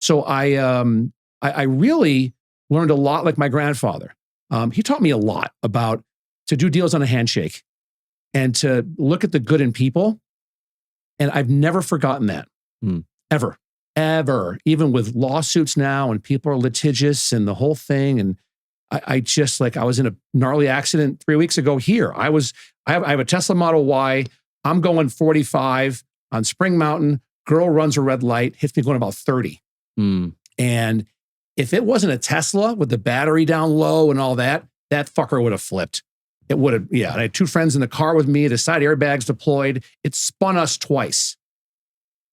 So I really learned a lot like my grandfather. He taught me a lot about to do deals on a handshake and to look at the good in people. And I've never forgotten that, ever, even with lawsuits now and people are litigious and the whole thing. And I just I was in a gnarly accident 3 weeks ago here. I have a Tesla Model Y. I'm going 45 on Spring Mountain. Girl runs a red light, hits me going about 30. And if it wasn't a Tesla with the battery down low and all that, that fucker would have flipped. It would have, yeah. And I had 2 friends in the car with me, the side airbags deployed. It spun us twice.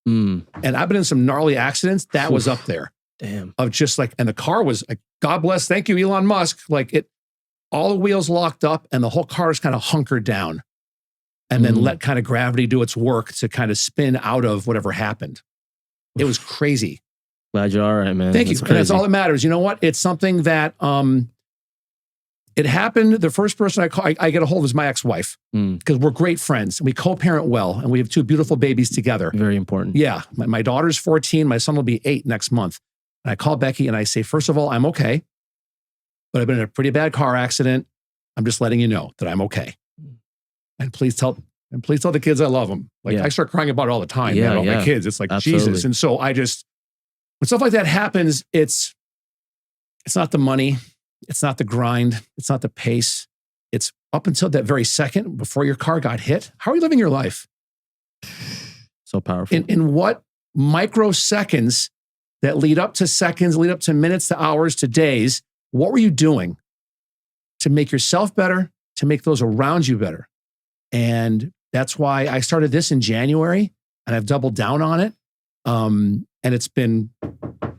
And I've been in some gnarly accidents. That was up there. Damn. Of just and the car was God bless, thank you, Elon Musk. All the wheels locked up and the whole car is kind of hunkered down and then let kind of gravity do its work to kind of spin out of whatever happened. It was crazy. Glad you're all right, man. Thank you. And that's all that matters. You know what? It's something that it happened. The first person I get a hold of is my ex-wife because we're great friends and we co-parent well and we have 2 beautiful babies together. Very important. Yeah. My daughter's 14. My son will be 8 next month. And I call Becky and I say, first of all, I'm okay, but I've been in a pretty bad car accident. I'm just letting you know that I'm okay. And please tell the kids I love them. I start crying about it all the time about my kids. It's Absolutely. Jesus. And so when stuff like that happens, it's not the money. It's not the grind. It's not the pace. It's up until that very second before your car got hit. How are you living your life? So powerful. In what microseconds that lead up to seconds, lead up to minutes, to hours, to days, what were you doing to make yourself better, to make those around you better? And that's why I started this in January and I've doubled down on it. And it's been,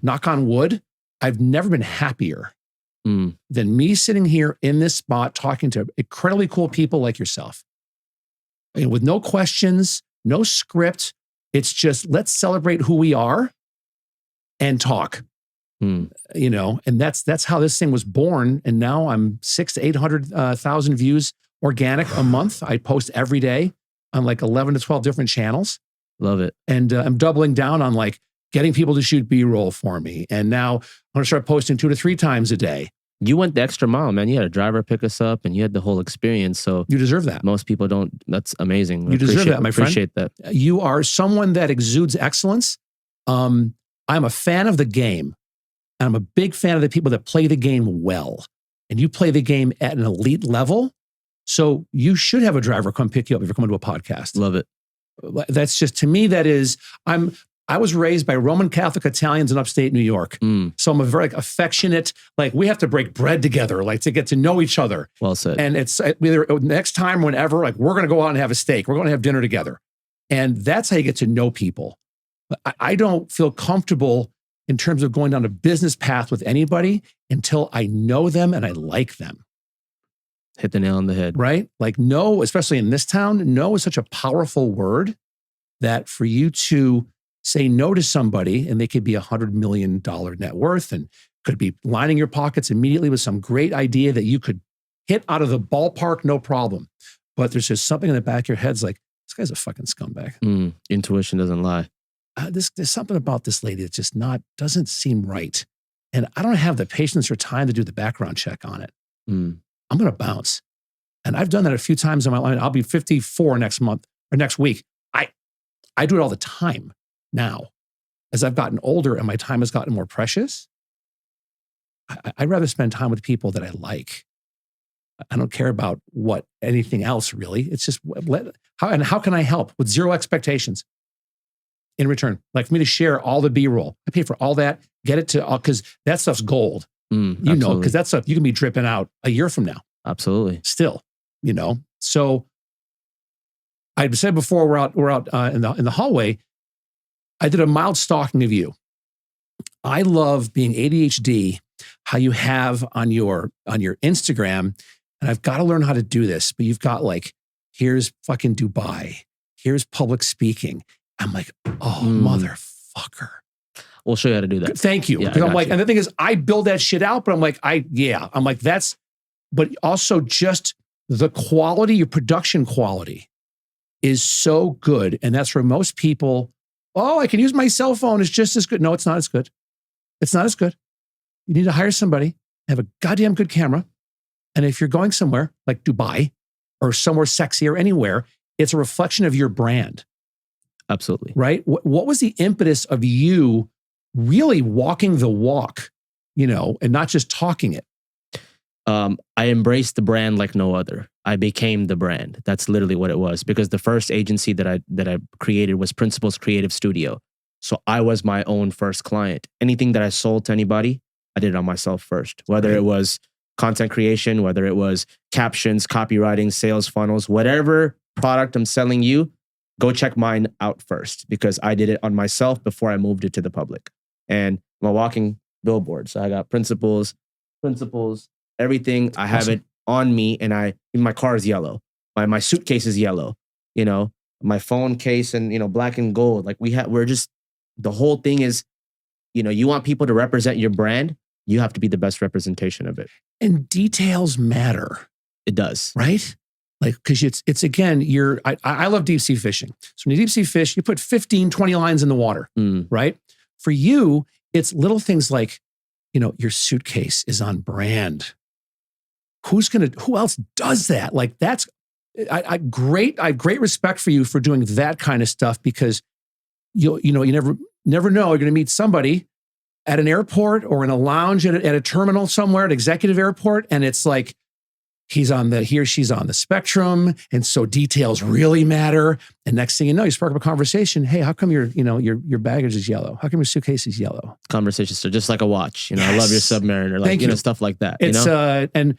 knock on wood, I've never been happier than me sitting here in this spot talking to incredibly cool people like yourself. And with no questions, no script. It's just, let's celebrate who we are and talk. And that's how this thing was born. And now I'm 600,000 to 800,000 views organic a month. I post every day on 11 to 12 different channels. Love it. And I'm doubling down on getting people to shoot B-roll for me. And now I'm going to start posting 2 to 3 times a day. You went the extra mile, man. You had a driver pick us up and you had the whole experience. So you deserve that. Most people don't. That's amazing. You deserve that, my friend. Appreciate that. You are someone that exudes excellence. I'm a fan of the game. And I'm a big fan of the people that play the game well. And you play the game at an elite level. So you should have a driver come pick you up if you're coming to a podcast. Love it. That's just, to me, that is, I was raised by Roman Catholic Italians in upstate New York. So I'm a very affectionate, we have to break bread together, to get to know each other. Well said. And it's either next time, whenever, we're going to go out and have a steak. We're going to have dinner together. And that's how you get to know people. I don't feel comfortable in terms of going down a business path with anybody until I know them and I like them. Hit the nail on the head. Right? No, especially in this town, no is such a powerful word that for you to say no to somebody, and they could be $100 million net worth and could be lining your pockets immediately with some great idea that you could hit out of the ballpark, no problem. But there's just something in the back of your head's this guy's a fucking scumbag. Intuition doesn't lie. There's something about this lady that just doesn't seem right. And I don't have the patience or time to do the background check on it. I'm going to bounce. And I've done that a few times in my life. I'll be 54 next month or next week. I do it all the time now. As I've gotten older and my time has gotten more precious, I'd rather spend time with people that I like. I don't care about anything else really. It's just how can I help with zero expectations in return? For me to share all the B-roll. I pay for all that, get it to, because that stuff's gold. Because that stuff you can be dripping out a year from now. Absolutely. Still, So I said before we're out in the hallway. I did a mild stalking of you. I love being ADHD. How you have on your Instagram, and I've got to learn how to do this. But you've got here's fucking Dubai, here's public speaking. I'm motherfucker. We'll show you how to do that. Thank you. Because and the thing is, I build that shit out, but that's, but also just the quality, your production quality is so good. And that's where most people, I can use my cell phone. It's just as good. No, it's not as good. It's not as good. You need to hire somebody, have a goddamn good camera. And if you're going somewhere like Dubai or somewhere sexy or anywhere, it's a reflection of your brand. Absolutely. Right? What was the impetus of you really walking the walk, and not just talking it? I embraced the brand like no other. I became the brand. That's literally what it was. Because the first agency that I created was Principles Creative Studio. So I was my own first client. Anything that I sold to anybody, I did it on myself first. Whether it was content creation, whether it was captions, copywriting, sales funnels, whatever product I'm selling you, go check mine out first, because I did it on myself before I moved it to the public. And I'm a walking billboard. So I got principles, everything. I have it on me, and my car is yellow. My suitcase is yellow, my phone case and, black and gold. Like the whole thing is, you want people to represent your brand. You have to be the best representation of it. And details matter. It does. Right? Like, because it's again, I love deep sea fishing. So when you deep sea fish, you put 15, 20 lines in the water, right? For you, it's little things like, your suitcase is on brand. Who else does that? Like I have great respect for you for doing that kind of stuff, because you never know. You're going to meet somebody at an airport or in a lounge at a terminal somewhere, at executive airport, and it's like, he or she's on the spectrum, and so details really matter. And next thing you know, you spark up a conversation. Hey, how come your baggage is yellow? How come your suitcase is yellow? Conversations. So just like a watch, Yes. I love your Submariner, like, stuff like that. It's and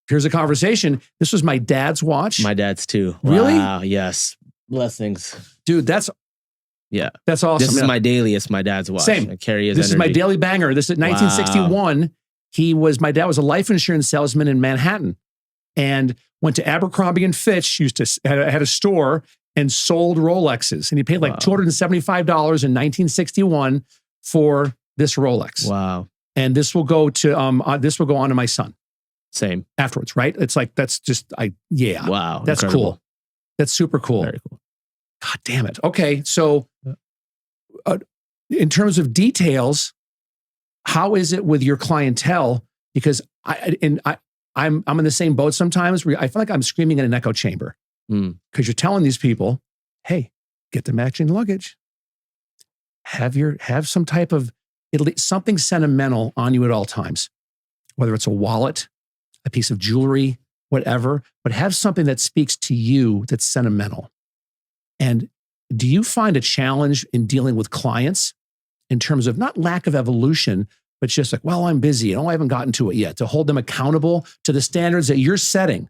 here's a conversation. This was my dad's watch. My dad's too. Really? Wow. Yes. Blessings. Dude, that's awesome. This is my daily. It's my dad's watch. Same. I carry his This energy. is my daily banger. This is 1961. Wow. My dad was a life insurance salesman in Manhattan, and went to Abercrombie and Fitch. Had a store and sold Rolexes, and he paid like $275 in 1961 for this Rolex. Wow. And this will go on to my son. Same. Afterwards, right? It's like, that's just, yeah. Wow. That's Incredible. cool. That's super cool. Very cool. God damn it. Okay. So in terms of details, how is it with your clientele? Because I'm in the same boat sometimes where I feel like I'm screaming in an echo chamber, because you're telling these people, hey, get the matching luggage. Have some type of, something sentimental on you at all times, whether it's a wallet, a piece of jewelry, whatever, but have something that speaks to you that's sentimental. And do you find a challenge in dealing with clients in terms of not lack of evolution, but just like, well, I'm busy and I haven't gotten to it yet, to hold them accountable to the standards that you're setting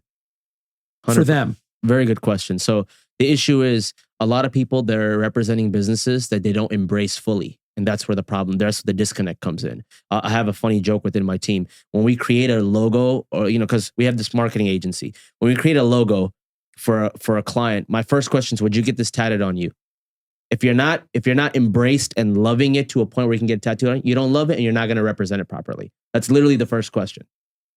for them? Very good question. So the issue is, a lot of people, they're representing businesses that they don't embrace fully. And that's where the problem, that's where the disconnect comes in. I have a funny joke within my team. When we create a logo, or, because we have this marketing agency, when we create a logo for a client, my first question is, would you get this tatted on you? If you're not embraced and loving it to a point where you can get it tattooed on you, you don't love it, and you're not going to represent it properly. That's literally the first question.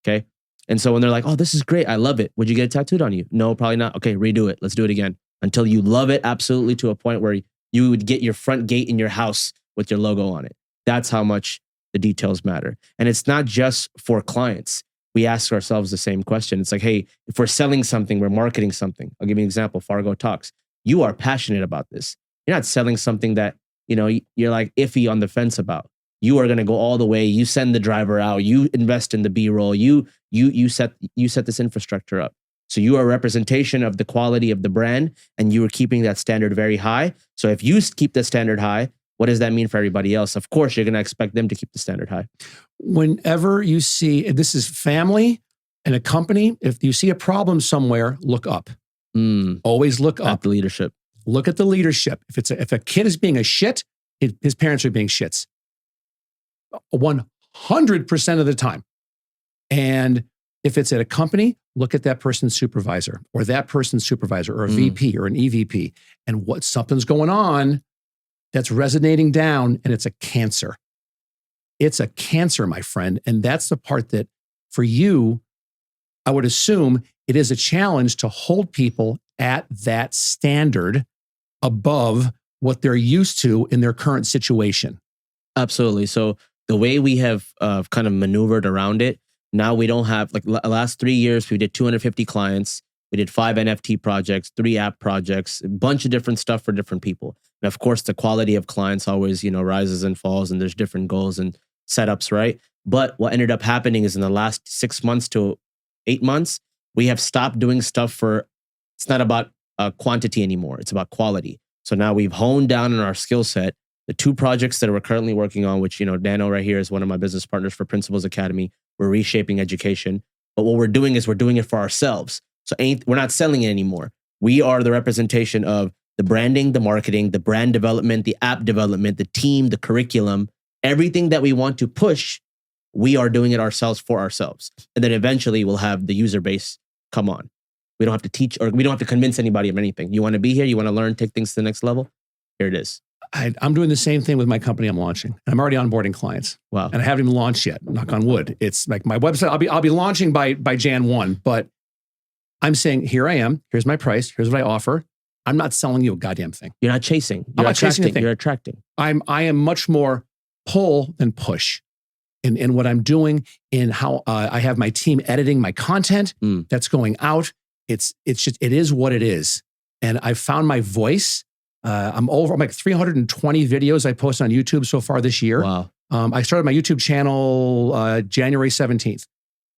Okay. And so when they're like, oh, this is great, I love it, would you get it tattooed on you? No, probably not. Okay, redo it. Let's do it again until you love it absolutely to a point where you would get your front gate in your house with your logo on it. That's how much the details matter. And it's not just for clients. We ask ourselves the same question. It's like, hey, if we're selling something, we're marketing something. I'll give you an example, Fargo Talks. You are passionate about this. You're not selling something that, you're like iffy on the fence about. You are going to go all the way. You send the driver out. You invest in the B-roll. You set this infrastructure up. So you are a representation of the quality of the brand, and you are keeping that standard very high. So if you keep the standard high, what does that mean for everybody else? Of course, you're going to expect them to keep the standard high. Whenever you see, this is family and a company, if you see a problem somewhere, look up. Always look up. At the leadership. Look at the leadership. If a kid is being a shit, his parents are being shits. 100% of the time. And if it's at a company, look at that person's supervisor or a VP or an EVP, and what something's going on that's resonating down, and it's a cancer. It's a cancer, my friend. And that's the part that for you, I would assume it is a challenge to hold people at that standard above what they're used to in their current situation. Absolutely. So the way we have kind of maneuvered around it, now we don't have, like last 3 years, we did 250 clients. We did 5 NFT projects, 3 app projects, a bunch of different stuff for different people. And of course, the quality of clients always, rises and falls, and there's different goals and setups, right? But what ended up happening is in the last 6 months to 8 months, we have stopped doing stuff for, it's not about quantity anymore. It's about quality. So now we've honed down on our skill set. The 2 projects that we're currently working on, which, Dano right here is one of my business partners for Principles Academy. We're reshaping education. But what we're doing is we're doing it for ourselves. So we're not selling it anymore. We are the representation of the branding, the marketing, the brand development, the app development, the team, the curriculum, everything that we want to push, we are doing it ourselves for ourselves. And then eventually we'll have the user base come on. We don't have to teach, or we don't have to convince anybody of anything. You want to be here? You want to learn, take things to the next level? Here it is. I'm doing the same thing with my company I'm launching. I'm already onboarding clients. Wow. And I haven't even launched yet, knock on wood. It's like my website, I'll be launching by Jan 1, but I'm saying, here I am, here's my price, here's what I offer. I'm not selling you a goddamn thing. You're not chasing. I'm not chasing anything. You're attracting. I am much more pull than push in what I'm doing, in how I have my team editing my content that's going out. It is what it is. And I've found my voice. I'm like 320 videos I post on YouTube so far this year. Wow. I started my YouTube channel January 17th.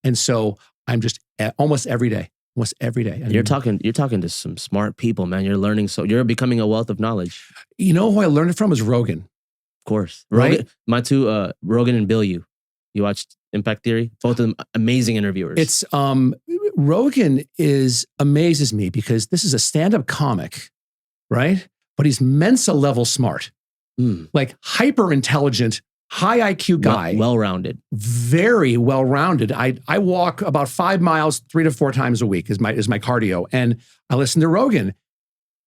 And so I'm just almost every day. And you're talking to some smart people, man. You're learning. So you're becoming a wealth of knowledge. You know who I learned it from is Rogan. Of course. Right? Rogan, my 2, Rogan and Bill You watched Impact Theory? Both of them amazing interviewers. It's Rogan amazes me because this is a stand-up comic, right? But he's Mensa level smart. Like hyper intelligent, high IQ guy. Well-rounded. Very well-rounded. I walk about 5 miles 3 to 4 times a week is my cardio. And I listen to Rogan.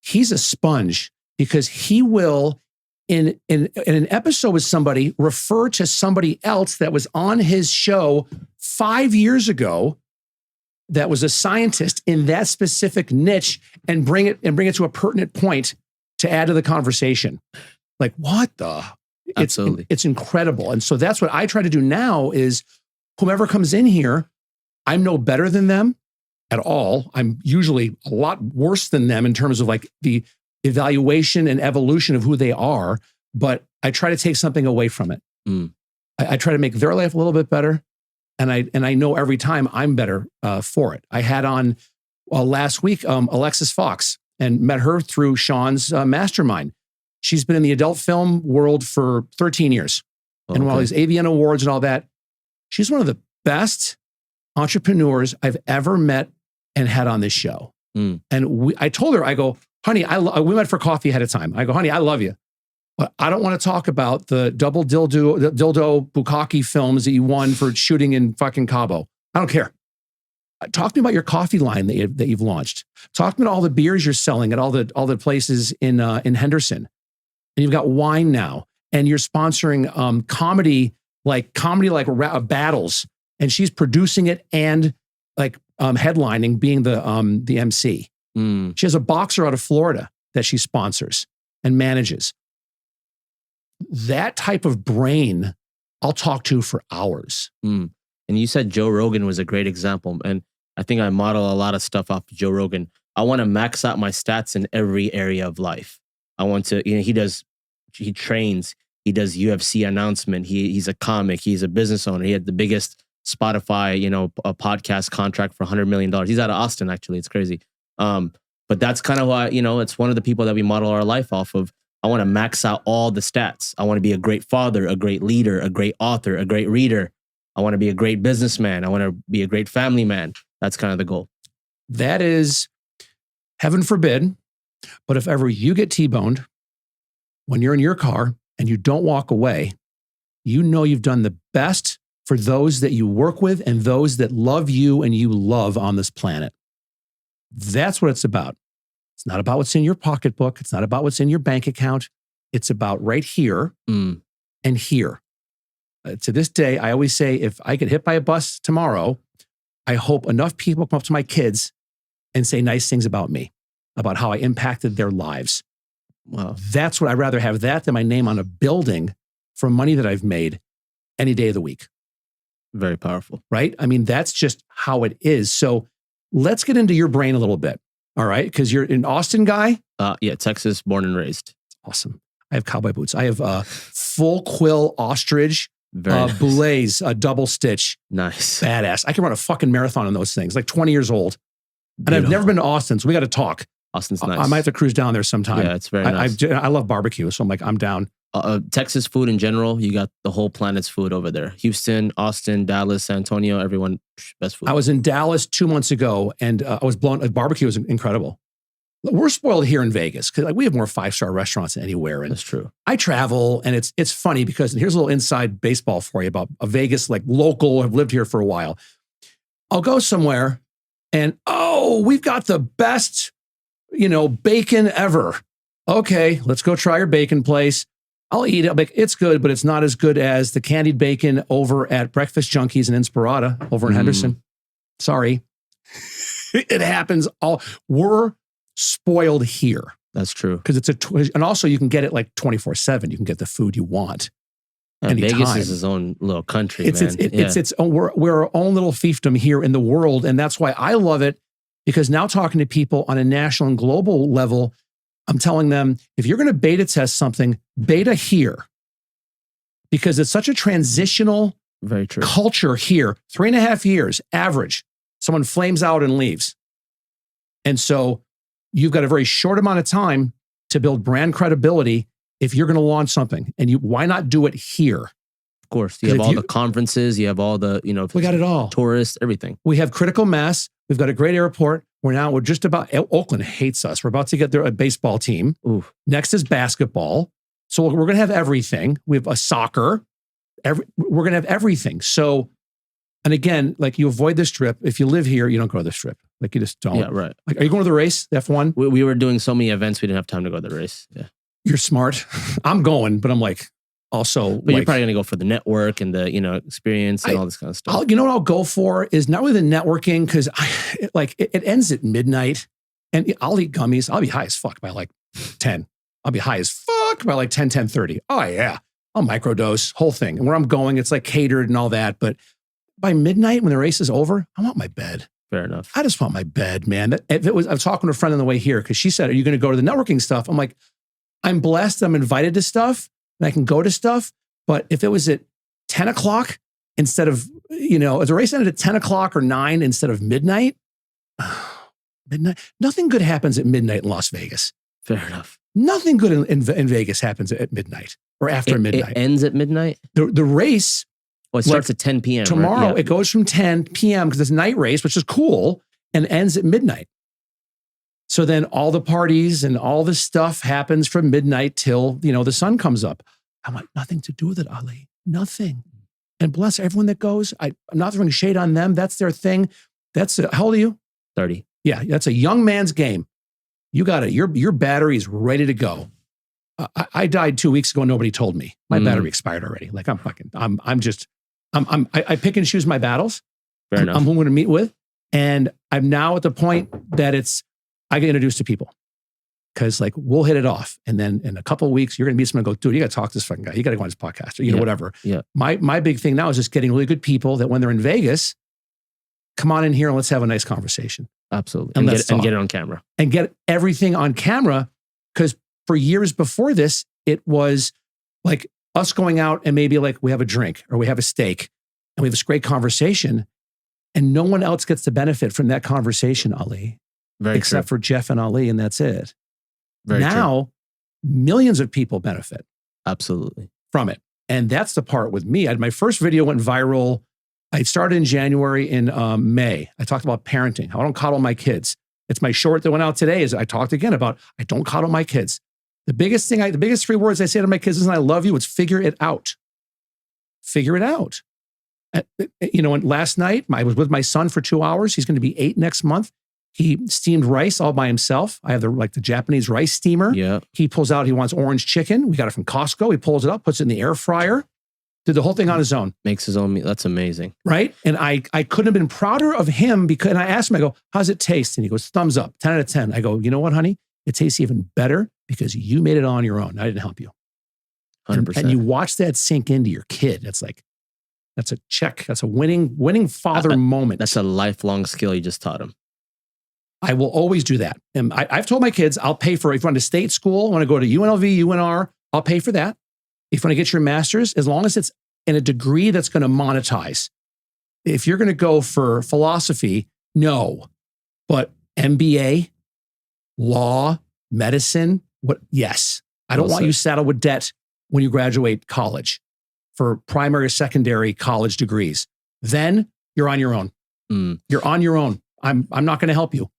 He's a sponge because he will, in an episode with somebody, refer to somebody else that was on his show 5 years ago that was a scientist in that specific niche and bring it to a pertinent point to add to the conversation. Like, what the? Absolutely. It's incredible. And so that's what I try to do now is whomever comes in here, I'm no better than them at all. I'm usually a lot worse than them in terms of like the evaluation and evolution of who they are, but I try to take something away from it. I try to make their life a little bit better. And I know every time I'm better for it. I had on last week Alexis Fox and met her through Sean's mastermind. She's been in the adult film world for 13 years. And while these AVN awards and all that, she's one of the best entrepreneurs I've ever met and had on this show. And I told her, I go, honey, we met for coffee ahead of time. I go, honey, I love you. But I don't want to talk about the double dildo bukkake films that you won for shooting in fucking Cabo. I don't care. Talk to me about your coffee line that you've launched. Talk to me about all the beers you're selling at all the places in Henderson. And you've got wine now, and you're sponsoring comedy like battles, and she's producing it and like headlining, being the MC. She has a boxer out of Florida that she sponsors and manages. That type of brain, I'll talk to for hours. And you said Joe Rogan was a great example, and I think I model a lot of stuff off of Joe Rogan. I want to max out my stats in every area of life. I want to, he trains, he does UFC announcement. He's a comic. He's a business owner. He had the biggest Spotify, a podcast contract for $100 million. He's out of Austin, actually. It's crazy. But that's kind of why, it's one of the people that we model our life off of. I want to max out all the stats. I want to be a great father, a great leader, a great author, a great reader. I want to be a great businessman. I want to be a great family man. That's kind of the goal. That is, heaven forbid, but if ever you get T-boned when you're in your car and you don't walk away, you've done the best for those that you work with and those that love you and you love on this planet. That's what it's about. It's not about what's in your pocketbook. It's not about what's in your bank account. It's about right here and here. To this day, I always say, if I get hit by a bus tomorrow, I hope enough people come up to my kids and say nice things about me, about how I impacted their lives. Wow. That's what I'd rather have that than my name on a building for money that I've made. any day of the week. Very powerful. Right? I mean, that's just how it is. So let's get into your brain a little bit. All right? Because you're an Austin guy. Yeah, Texas, born and raised. Awesome. I have cowboy boots. I have full quill ostrich, Very Boulez, double stitch. nice. Badass. I can run a fucking marathon on those things, like 20 years old. And I've Beautiful. never been to Austin, so we got to talk. Austin's nice. I might have to cruise down there sometime. Yeah, it's very nice. I love barbecue, so I'm like, I'm down. Texas food in general, you got the whole planet's food over there. Houston, Austin, Dallas, San Antonio, everyone, best food. I was in Dallas 2 months ago, and I was blown. Barbecue was incredible. We're spoiled here in Vegas because we have more 5-star restaurants than anywhere. And That's true. I travel, and it's funny because here's a little inside baseball for you about a Vegas, like local. I've lived here for a while. I'll go somewhere, and we've got the best, bacon ever. Okay, let's go try your bacon place. I'll eat it. I'll be like, it's good, but it's not as good as the candied bacon over at Breakfast Junkies and Inspirata over in Henderson. Sorry. It happens. We're spoiled here. That's true. Because and also you can get it like 24/7. You can get the food you want. And anytime. Vegas is its own little country, man. We're our own little fiefdom here in the world. And that's why I love it, because now talking to people on a national and global level, I'm telling them, if you're going to beta test something, beta here. Because it's such a transitional Very true. culture here. 3.5 years, average. Someone flames out and leaves. And so you've got a very short amount of time to build brand credibility if you're going to launch something. And why not do it here? Of course. You have all the conferences, you have all the, We got it all. Tourists, everything. We have critical mass. We've got a great airport. We're just about, Oakland hates us. We're about to get a baseball team. Ooh. Next is basketball. So we're going to have everything. We have a soccer. We're going to have everything. So, and again, like you avoid the strip. If you live here, you don't go to the strip. Like you just don't. Yeah, right. Like, are you going to the race, the F1? We were doing so many events, we didn't have time to go to the race. Yeah. You're smart. I'm going, but I'm like, also. But you're probably going to go for the network and the, experience and all this kind of stuff. What I'll go for is not really the networking, because it ends at midnight, and I'll eat gummies. I'll be high as fuck by like 10. I'll be high as fuck by like 10, 10:30. Oh yeah. I'll microdose, whole thing. And where I'm going, it's like catered and all that. But by midnight, when the race is over, I want my bed. Fair enough. I just want my bed, man. I was talking to a friend on the way here, because she said, are you going to go to the networking stuff? I'm like, I'm blessed. I'm invited to stuff and I can go to stuff. But if it was at 10 o'clock instead of, if the race ended at 10 o'clock or 9 instead of midnight, nothing good happens at midnight in Las Vegas. Fair enough. Nothing good in Vegas happens at midnight or after midnight. It ends at midnight? The race. Well, it starts at 10 p.m. Tomorrow, right? Yeah. It goes from 10 p.m. because it's a night race, which is cool, and ends at midnight. So then all the parties and all this stuff happens from midnight till, the sun comes up. I want nothing to do with it, Ali. Nothing. And bless everyone that goes. I'm not throwing shade on them. That's their thing. How old are you? 30. Yeah, that's a young man's game. You got it. Your battery is ready to go. I died 2 weeks ago. Nobody told me. My battery expired already. Like I pick and choose my battles. Fair enough. I'm who I'm going to meet with. And I'm now at the point that I get introduced to people, because like we'll hit it off. And then in a couple of weeks, you're going to meet someone and go, dude, you got to talk to this fucking guy. You got to go on his podcast or, whatever. Yeah. My big thing now is just getting really good people that when they're in Vegas, come on in here and let's have a nice conversation. Absolutely. And get it on camera. And get everything on camera. Because for years before this, it was like us going out and maybe like we have a drink or we have a steak and we have this great conversation, and no one else gets to benefit from that conversation, Ali, except for Jeff and Ali, and that's it. Now, millions of people benefit. Absolutely. From it. And that's the part with me. My first video went viral. I started in January. In May, I talked about parenting, how I don't coddle my kids. It's my short that went out today. I talked again about I don't coddle my kids. The biggest 3 words I say to my kids isn't I love you, it's figure it out. Figure it out. And last night, I was with my son for 2 hours. He's going to be 8 next month. He steamed rice all by himself. I have the Japanese rice steamer. Yeah. He pulls out, he wants orange chicken. We got it from Costco. He pulls it up, puts it in the air fryer, did the whole thing on his own. Makes his own meat. That's amazing. Right? And I couldn't have been prouder of him, and I asked him, I go, how's it taste? And he goes, thumbs up, 10 out of 10. I go, you know what, honey? It tastes even better because you made it on your own. I didn't help you. 100%. And you watch that sink into your kid. It's like, That's a check. That's a winning father moment. That's a lifelong skill you just taught him. I will always do that. And I've told my kids, I'll pay for, if you want to state school, want to go to UNLV, UNR, I'll pay for that. If you want to get your master's, as long as it's in a degree that's going to monetize. If you're going to go for philosophy, no. But MBA, law, medicine, yes. I don't want you saddled with debt when you graduate college for primary or secondary college degrees. Then you're on your own. You're on your own. I'm not going to help you.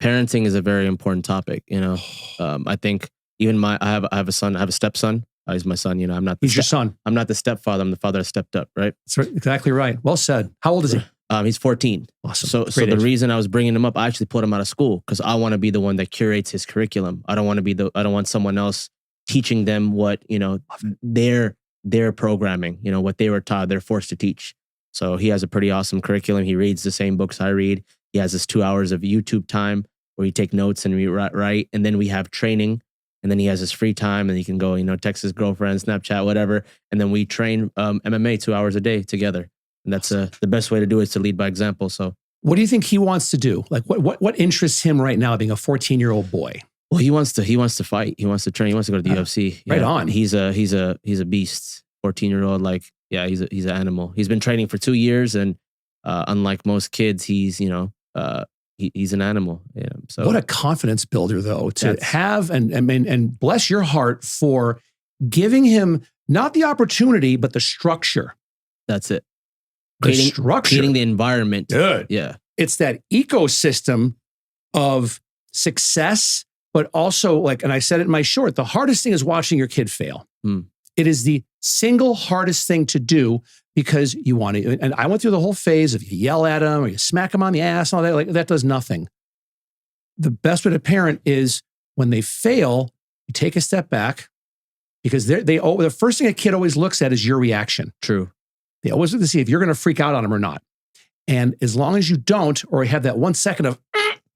Parenting is a very important topic. I think even I have a son. I have a stepson. He's my son. I'm not. He's your son. I'm not the stepfather. I'm the father that stepped up. Right. That's exactly right. Well said. How old is he? He's 14. Awesome. So the reason I was bringing him up, I actually pulled him out of school because I want to be the one that curates his curriculum. I don't want someone else teaching them what their programming. What they were taught. They're forced to teach. So he has a pretty awesome curriculum. He reads the same books I read. He has his 2 hours of YouTube time where he take notes and we write. And then we have training. And then he has his free time and he can go, text his girlfriend, Snapchat, whatever. And then we train MMA 2 hours a day together. And that's the best way to do it, is to lead by example. So what do you think he wants to do? Like what interests him right now, being a 14-year-old boy? Well, he wants to fight. He wants to train. He wants to go to the UFC. Right on. He's a beast. 14-year-old, he's an animal. He's been training for 2 years, and unlike most kids, he's he's an animal. So what a confidence builder, though, to have and bless your heart for giving him not the opportunity, but the structure. That's it. Creating the environment. Good. Yeah. It's that ecosystem of success, but also and I said it in my short, the hardest thing is watching your kid fail. It is the single hardest thing to do because you want to. And I went through the whole phase of you yell at them or you smack them on the ass and all that. That does nothing. The best way to parent is when they fail, you take a step back because the first thing a kid always looks at is your reaction. True. They always look to see if you're going to freak out on them or not. And as long as you don't, or you have that 1 second of,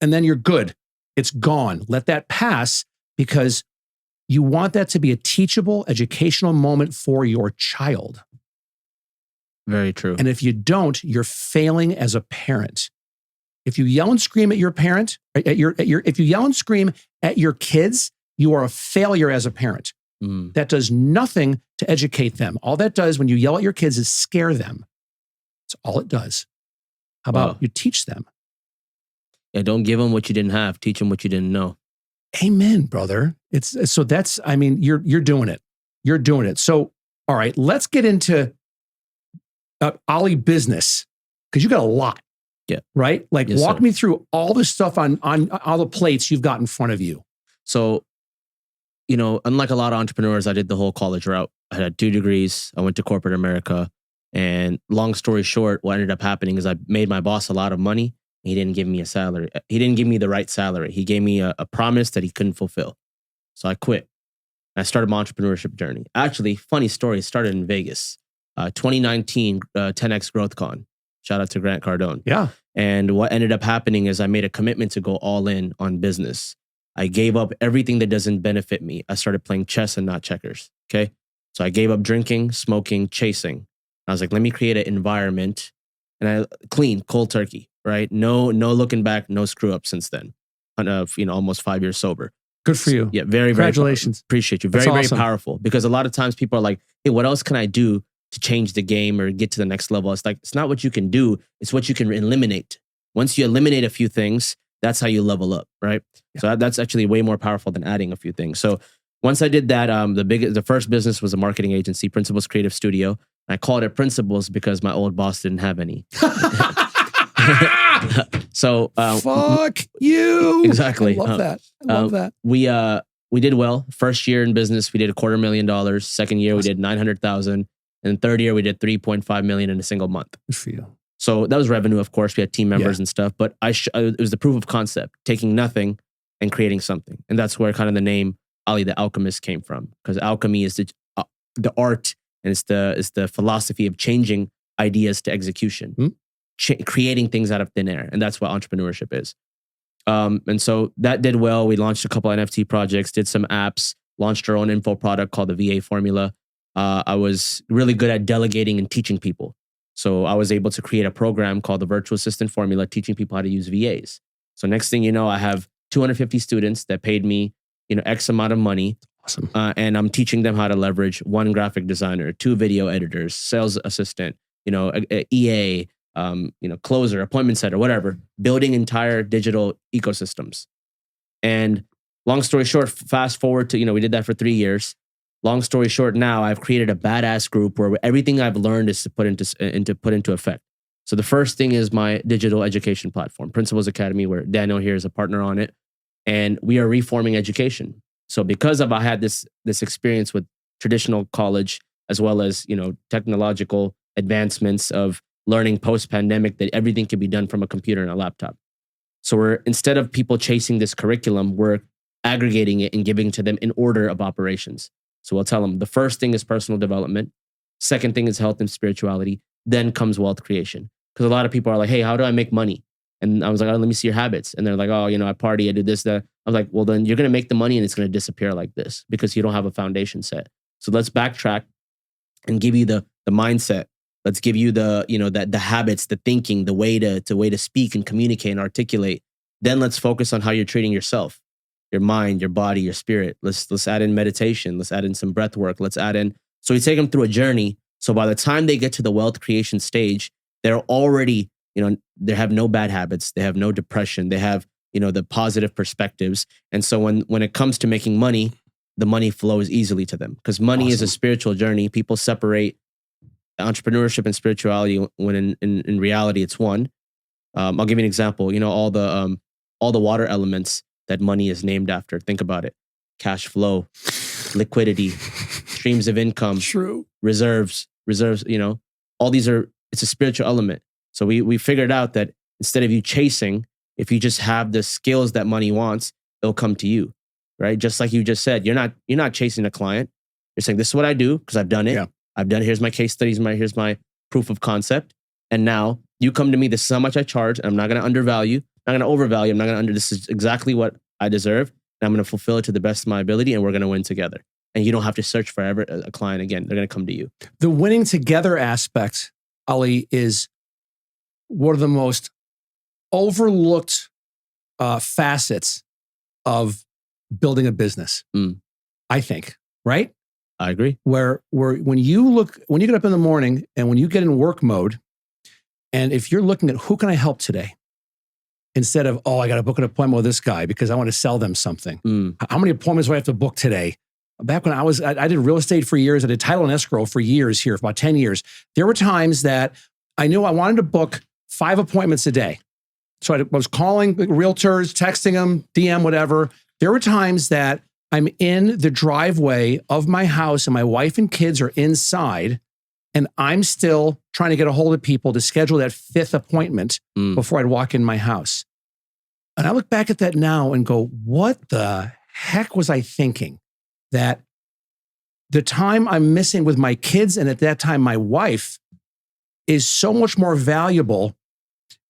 and then you're good, it's gone. Let that pass because you want that to be a teachable, educational moment for your child. Very true. And if you don't, you're failing as a parent. If you yell and scream at your parent, if you yell and scream at your kids, you are a failure as a parent. That does nothing to educate them. All that does when you yell at your kids is scare them. That's all it does. How about you teach them? Yeah, don't give them what you didn't have. Teach them what you didn't know. Amen, brother. You're doing it. You're doing it. So, all right, let's get into Ali business because you got a lot. Yeah. Right? Walk me through all the stuff on all the plates you've got in front of you. So, unlike a lot of entrepreneurs, I did the whole college route. I had 2 degrees. I went to corporate America. And long story short, what ended up happening is I made my boss a lot of money. He didn't give me a salary. He didn't give me the right salary. He gave me a promise that he couldn't fulfill. So I quit. I started my entrepreneurship journey. Actually, funny story, it started in Vegas. 2019, 10X GrowthCon. Shout out to Grant Cardone. Yeah. And what ended up happening is I made a commitment to go all in on business. I gave up everything that doesn't benefit me. I started playing chess and not checkers. Okay. So I gave up drinking, smoking, chasing. I was like, let me create an environment and I clean, cold turkey, right? No looking back, no screw up since then. Almost 5 years sober. Good for you. Yeah. Very, congratulations. Appreciate you. Very, very powerful because a lot of times people are like, hey, what else can I do to change the game or get to the next level? It's like, it's not what you can do. It's what you can eliminate. Once you eliminate a few things, that's how you level up, right? Yeah. So that's actually way more powerful than adding a few things. So once I did that, the first business was a marketing agency, Principles Creative Studio. I called it Principles because my old boss didn't have any. So fuck you. Exactly. I love that. We did well. First year in business, we did $250,000. Second year, we did $900,000. And third year, we did $3.5 million in a single month. Good for you. So that was revenue, of course. We had team members and stuff, but it was the proof of concept, taking nothing and creating something. And that's where kind of the name Ali the Alchemist came from, because alchemy is the art and it's the philosophy of changing ideas to execution, creating things out of thin air. And that's what entrepreneurship is. And so that did well. We launched a couple NFT projects, did some apps, launched our own info product called the VA Formula. I was really good at delegating and teaching people. So I was able to create a program called the Virtual Assistant Formula, teaching people how to use VAs. So next thing you know, I have 250 students that paid me, X amount of money. Awesome. And I'm teaching them how to leverage 1 graphic designer, 2 video editors, sales assistant, a EA, closer, appointment setter, whatever, building entire digital ecosystems. And long story short, fast forward to, we did that for 3 years. Long story short, now I've created a badass group where everything I've learned is to put into effect. So the first thing is my digital education platform, Principles Academy, where Daniel here is a partner on it. And we are reforming education. So because I had this experience with traditional college, as well as, technological advancements of learning post-pandemic, that everything can be done from a computer and a laptop. So instead of people chasing this curriculum, we're aggregating it and giving to them in order of operations. So we'll tell them the first thing is personal development. Second thing is health and spirituality. Then comes wealth creation. Because a lot of people are like, hey, how do I make money? And I was like, oh, let me see your habits. And they're like, oh, I party, I do this, that. I was like, well, then you're going to make the money and it's going to disappear like this because you don't have a foundation set. So let's backtrack and give you the mindset. Let's give you the habits, the thinking, the way to speak and communicate and articulate. Then let's focus on how you're treating yourself, your mind, your body, your spirit. Let's add in meditation. Let's add in some breath work. Let's add in. So we take them through a journey. So by the time they get to the wealth creation stage, they're already, they have no bad habits. They have no depression. They have, the positive perspectives. And so when it comes to making money, the money flows easily to them because money is a spiritual journey. People separate entrepreneurship and spirituality when in reality it's one. I'll give you an example. All the water elements that money is named after. Think about it: cash flow, liquidity, streams of income, true, reserves. All these it's a spiritual element. So we figured out that instead of you chasing, if you just have the skills that money wants, it'll come to you, right? Just like you just said, you're not chasing a client. You're saying, this is what I do because I've done it. Yeah. I've done it. Here's my case studies. Here's my proof of concept. And now you come to me. This is how much I charge. And I'm not going to undervalue. I'm not going to overvalue. I'm not going to This is exactly what I deserve. And I'm going to fulfill it to the best of my ability. And we're going to win together. And you don't have to search for ever a client again. They're going to come to you. The winning together aspect, Ali, is one of the most overlooked facets of building a business. I think, right? I agree. Where when you get up in the morning and when you get in work mode, and if you're looking at who can I help today, instead of, oh, I got to book an appointment with this guy because I want to sell them something. How many appointments do I have to book today? Back when I did real estate for years, I did title and escrow for years here, for about 10 years. There were times that I knew I wanted to book 5 appointments a day. So I was calling realtors, texting them, DM, whatever. There were times that I'm in the driveway of my house and my wife and kids are inside and I'm still trying to get a hold of people to schedule that 5th appointment before I'd walk in my house. And I look back at that now and go, what the heck was I thinking? That the time I'm missing with my kids and at that time my wife is so much more valuable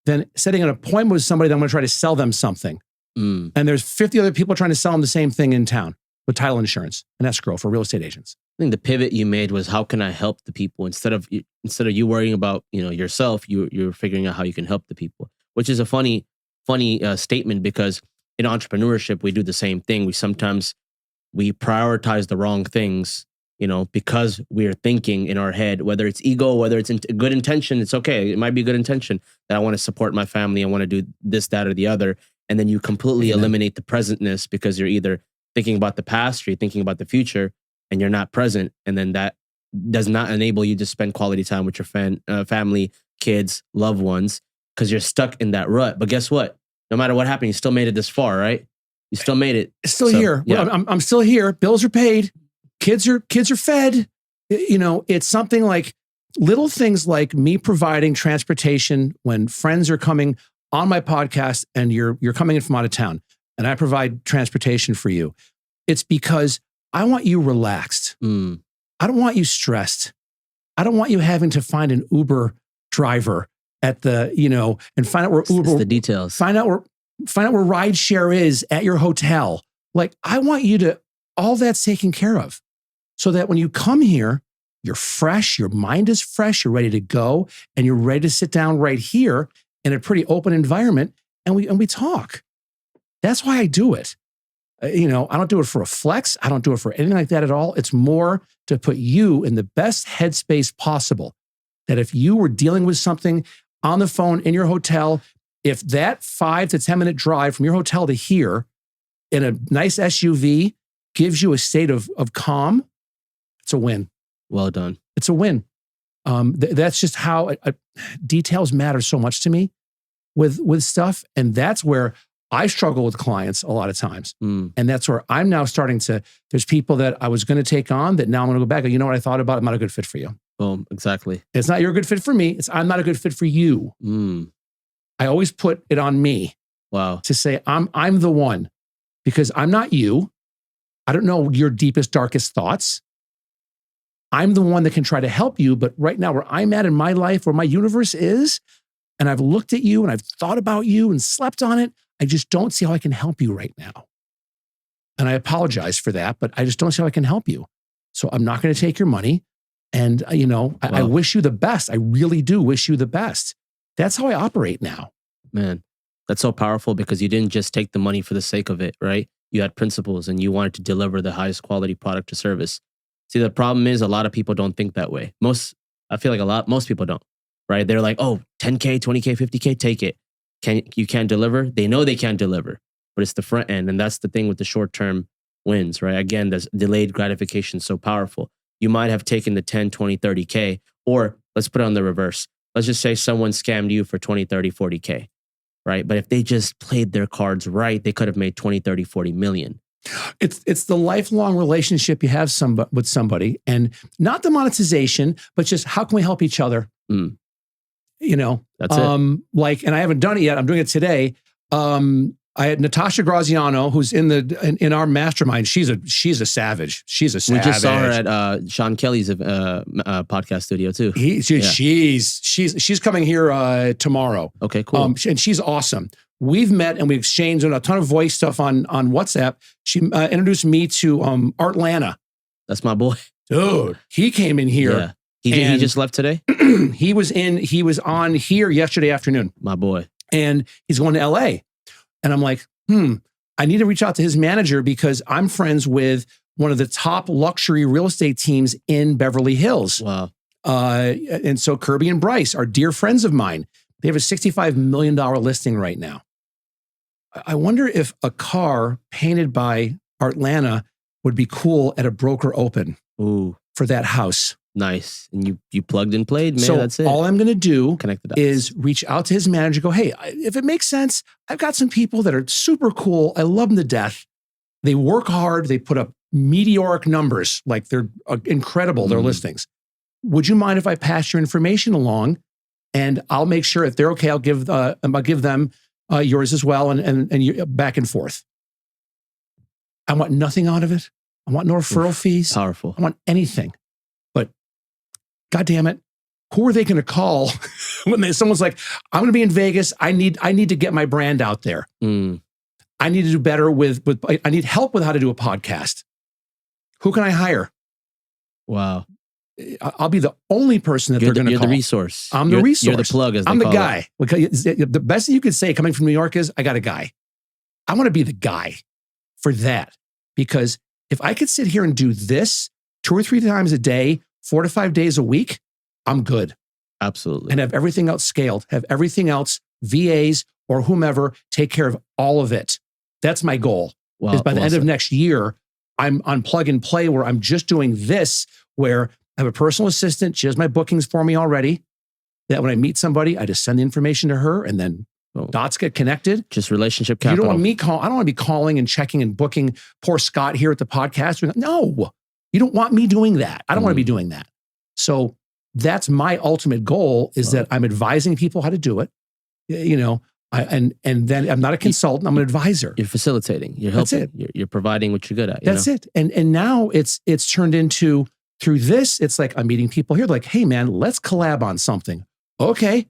than setting an appointment with somebody that I'm going to try to sell them something. And there's 50 other people trying to sell them the same thing in town with title insurance and escrow for real estate agents. I think the pivot you made was, how can I help the people? Instead of you worrying about yourself, you're figuring out how you can help the people, which is a funny statement, because in entrepreneurship we do the same thing. We prioritize the wrong things, because we're thinking in our head, whether it's ego, whether it's good intention. It's okay. It might be good intention that I want to support my family. I want to do this, that, or the other. And then you completely eliminate the presentness because you're either thinking about the past or you're thinking about the future and you're not present. And then that does not enable you to spend quality time with your family, kids, loved ones, because you're stuck in that rut. But guess what? No matter what happened, you still made it this far, right? You still made it. It's still here. Yeah. I'm still here. Bills are paid. Kids are fed. It's something like little things like me providing transportation when friends are coming on my podcast and you're coming in from out of town and I provide transportation for you. It's because I want you relaxed. I don't want you stressed. I don't want you having to find an Uber driver at the, and find out where Uber, it's the details. Find out where rideshare is at your hotel. Like, I want you to, all that's taken care of so that when you come here, you're fresh, your mind is fresh, you're ready to go, and you're ready to sit down right here in a pretty open environment and we talk. That's why I do it. I don't do it for a flex. I don't do it for anything like that at all. It's more to put you in the best headspace possible. That if you were dealing with something on the phone in your hotel, if that 5 to 10 minute drive from your hotel to here in a nice SUV gives you a state of calm, it's a win. Well done. It's a win. That's just how details matter so much to me with stuff. And that's where I struggle with clients a lot of times. And that's where I'm now starting to, there's people that I was going to take on that now I'm going to go back and you know what I thought about? I'm not a good fit for you. Boom, exactly. It's not you're a good fit for me. It's I'm not a good fit for you. I always put it on me. Wow. To say I'm the one because I'm not you. I don't know your deepest, darkest thoughts. I'm the one that can try to help you. But right now where I'm at in my life, where my universe is, and I've looked at you and I've thought about you and slept on it, I just don't see how I can help you right now. And I apologize for that, but I just don't see how I can help you. So I'm not going to take your money. And, I wish you the best. I really do wish you the best. That's how I operate now. Man, that's so powerful because you didn't just take the money for the sake of it, right? You had principles and you wanted to deliver the highest quality product or service. See, the problem is a lot of people don't think that way. Most people don't, right? They're like, oh, 10K, 20K, 50K, take it. You can't deliver? They know they can't deliver, but it's the front end. And that's the thing with the short-term wins, right? Again, this delayed gratification is so powerful. You might have taken the 10, 20, 30K, or let's put it on the reverse. Let's just say someone scammed you for 20, 30, 40K, right? But if they just played their cards right, they could have made 20, 30, 40 million. It's the lifelong relationship you have with somebody, and not the monetization, but just how can we help each other? That's it. And I haven't done it yet. I'm doing it today. I had Natasha Graziano, who's in our mastermind. She's a savage. She's a savage. We just saw her at Sean Kelly's podcast studio too. She's coming here tomorrow. Okay, cool. And she's awesome. We've met and we exchanged a ton of voice stuff on WhatsApp. She introduced me to Art Lana. That's my boy. Dude, he came in here. Yeah. He just left today? He was on here yesterday afternoon. My boy. And he's going to LA. And I'm like, I need to reach out to his manager because I'm friends with one of the top luxury real estate teams in Beverly Hills. Wow. And so Kirby and Bryce are dear friends of mine. They have a $65 million listing right now. I wonder if a car painted by Art Lana would be cool at a broker open. Ooh. For that house. Nice. And you plugged and played, man. So that's it. All I'm going to do Connect is reach out to his manager, go, hey, if it makes sense, I've got some people that are super cool. I love them to death. They work hard. They put up meteoric numbers. Like they're incredible, their listings. Would you mind if I pass your information along? And I'll make sure if they're okay, I'll give them yours as well and you, back and forth. I want nothing out of it. I want no referral fees. Powerful. I want anything. But God damn it, who are they going to call when someone's like, I'm going to be in Vegas. I need to get my brand out there. I need to do better I need help with how to do a podcast. Who can I hire? Wow. I'll be the only person that they're going to call. You're the resource. I'm the resource. You're the plug, as they I'm the call guy. It. The best thing you could say coming from New York is, I got a guy. I want to be the guy for that. Because if I could sit here and do this 2 or 3 times a day, 4 to 5 days a week, I'm good. Absolutely. And have everything else scaled, have everything else, VAs or whomever, take care of all of it. That's my goal. Wow, is by the end of next year, I'm on plug and play where I'm just doing this, where I have a personal assistant. She has my bookings for me already. That when I meet somebody, I just send the information to her and then dots get connected. Just relationship capital. You don't want me I don't want to be calling and checking and booking poor Scott here at the podcast. No, you don't want me doing that. I don't want to be doing that. So that's my ultimate goal is that I'm advising people how to do it. And then I'm not a consultant, I'm an advisor. You're facilitating, you're helping. That's it. You're providing what you're good at. That's it. And now it's turned into, through this, it's like I'm meeting people here. They're like, hey man, let's collab on something. Okay.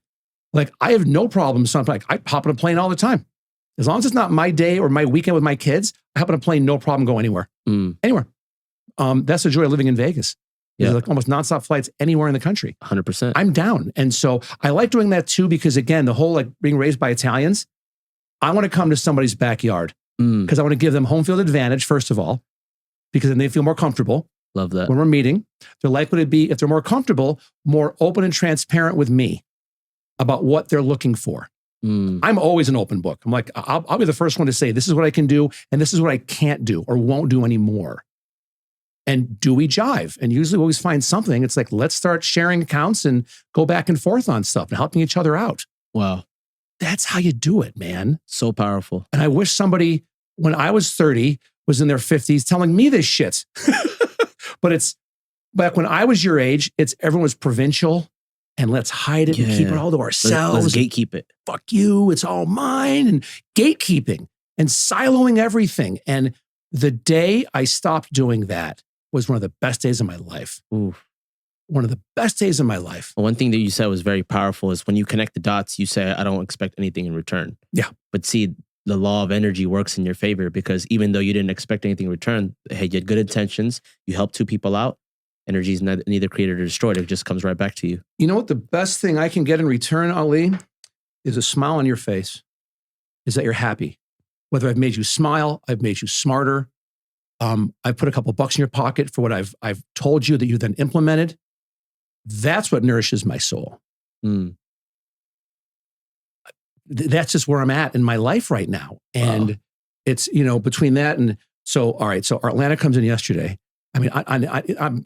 Like I have no problem. Something like I hop on a plane all the time. As long as it's not my day or my weekend with my kids, I hop on a plane, no problem, go anywhere. Anywhere. That's the joy of living in Vegas. There's like almost nonstop flights anywhere in the country. 100%. I'm down. And so I like doing that too, because again, the whole like being raised by Italians, I want to come to somebody's backyard because I want to give them home field advantage, first of all, because then they feel more comfortable. Love that. When we're meeting, they're likely to be, if they're more comfortable, more open and transparent with me about what they're looking for. I'm always an open book. I'm like, I'll be the first one to say, this is what I can do, and this is what I can't do or won't do anymore. And do we jive? And usually we always find something. It's like, let's start sharing accounts and go back and forth on stuff and helping each other out. Wow. That's how you do it, man. So powerful. And I wish somebody, when I was 30, was in their 50s telling me this shit. But it's back when I was your age, it's everyone was provincial and let's hide it and keep it all to ourselves. Let's gatekeep it. Fuck you, it's all mine. And gatekeeping and siloing everything. And the day I stopped doing that was one of the best days of my life. Oof. One of the best days of my life. One thing that you said was very powerful is when you connect the dots, you say, I don't expect anything in return. Yeah. But see, the law of energy works in your favor because even though you didn't expect anything in return, hey, you had good intentions, you helped two people out, energy is neither created or destroyed. It just comes right back to you. You know what the best thing I can get in return, Ali, is a smile on your face, is that you're happy. Whether I've made you smile, I've made you smarter, I've put a couple bucks in your pocket for what I've told you that you then implemented. That's what nourishes my soul. That's just where I'm at in my life right now. And it's, between that and so, all right. So our Atlanta comes in yesterday. I mean,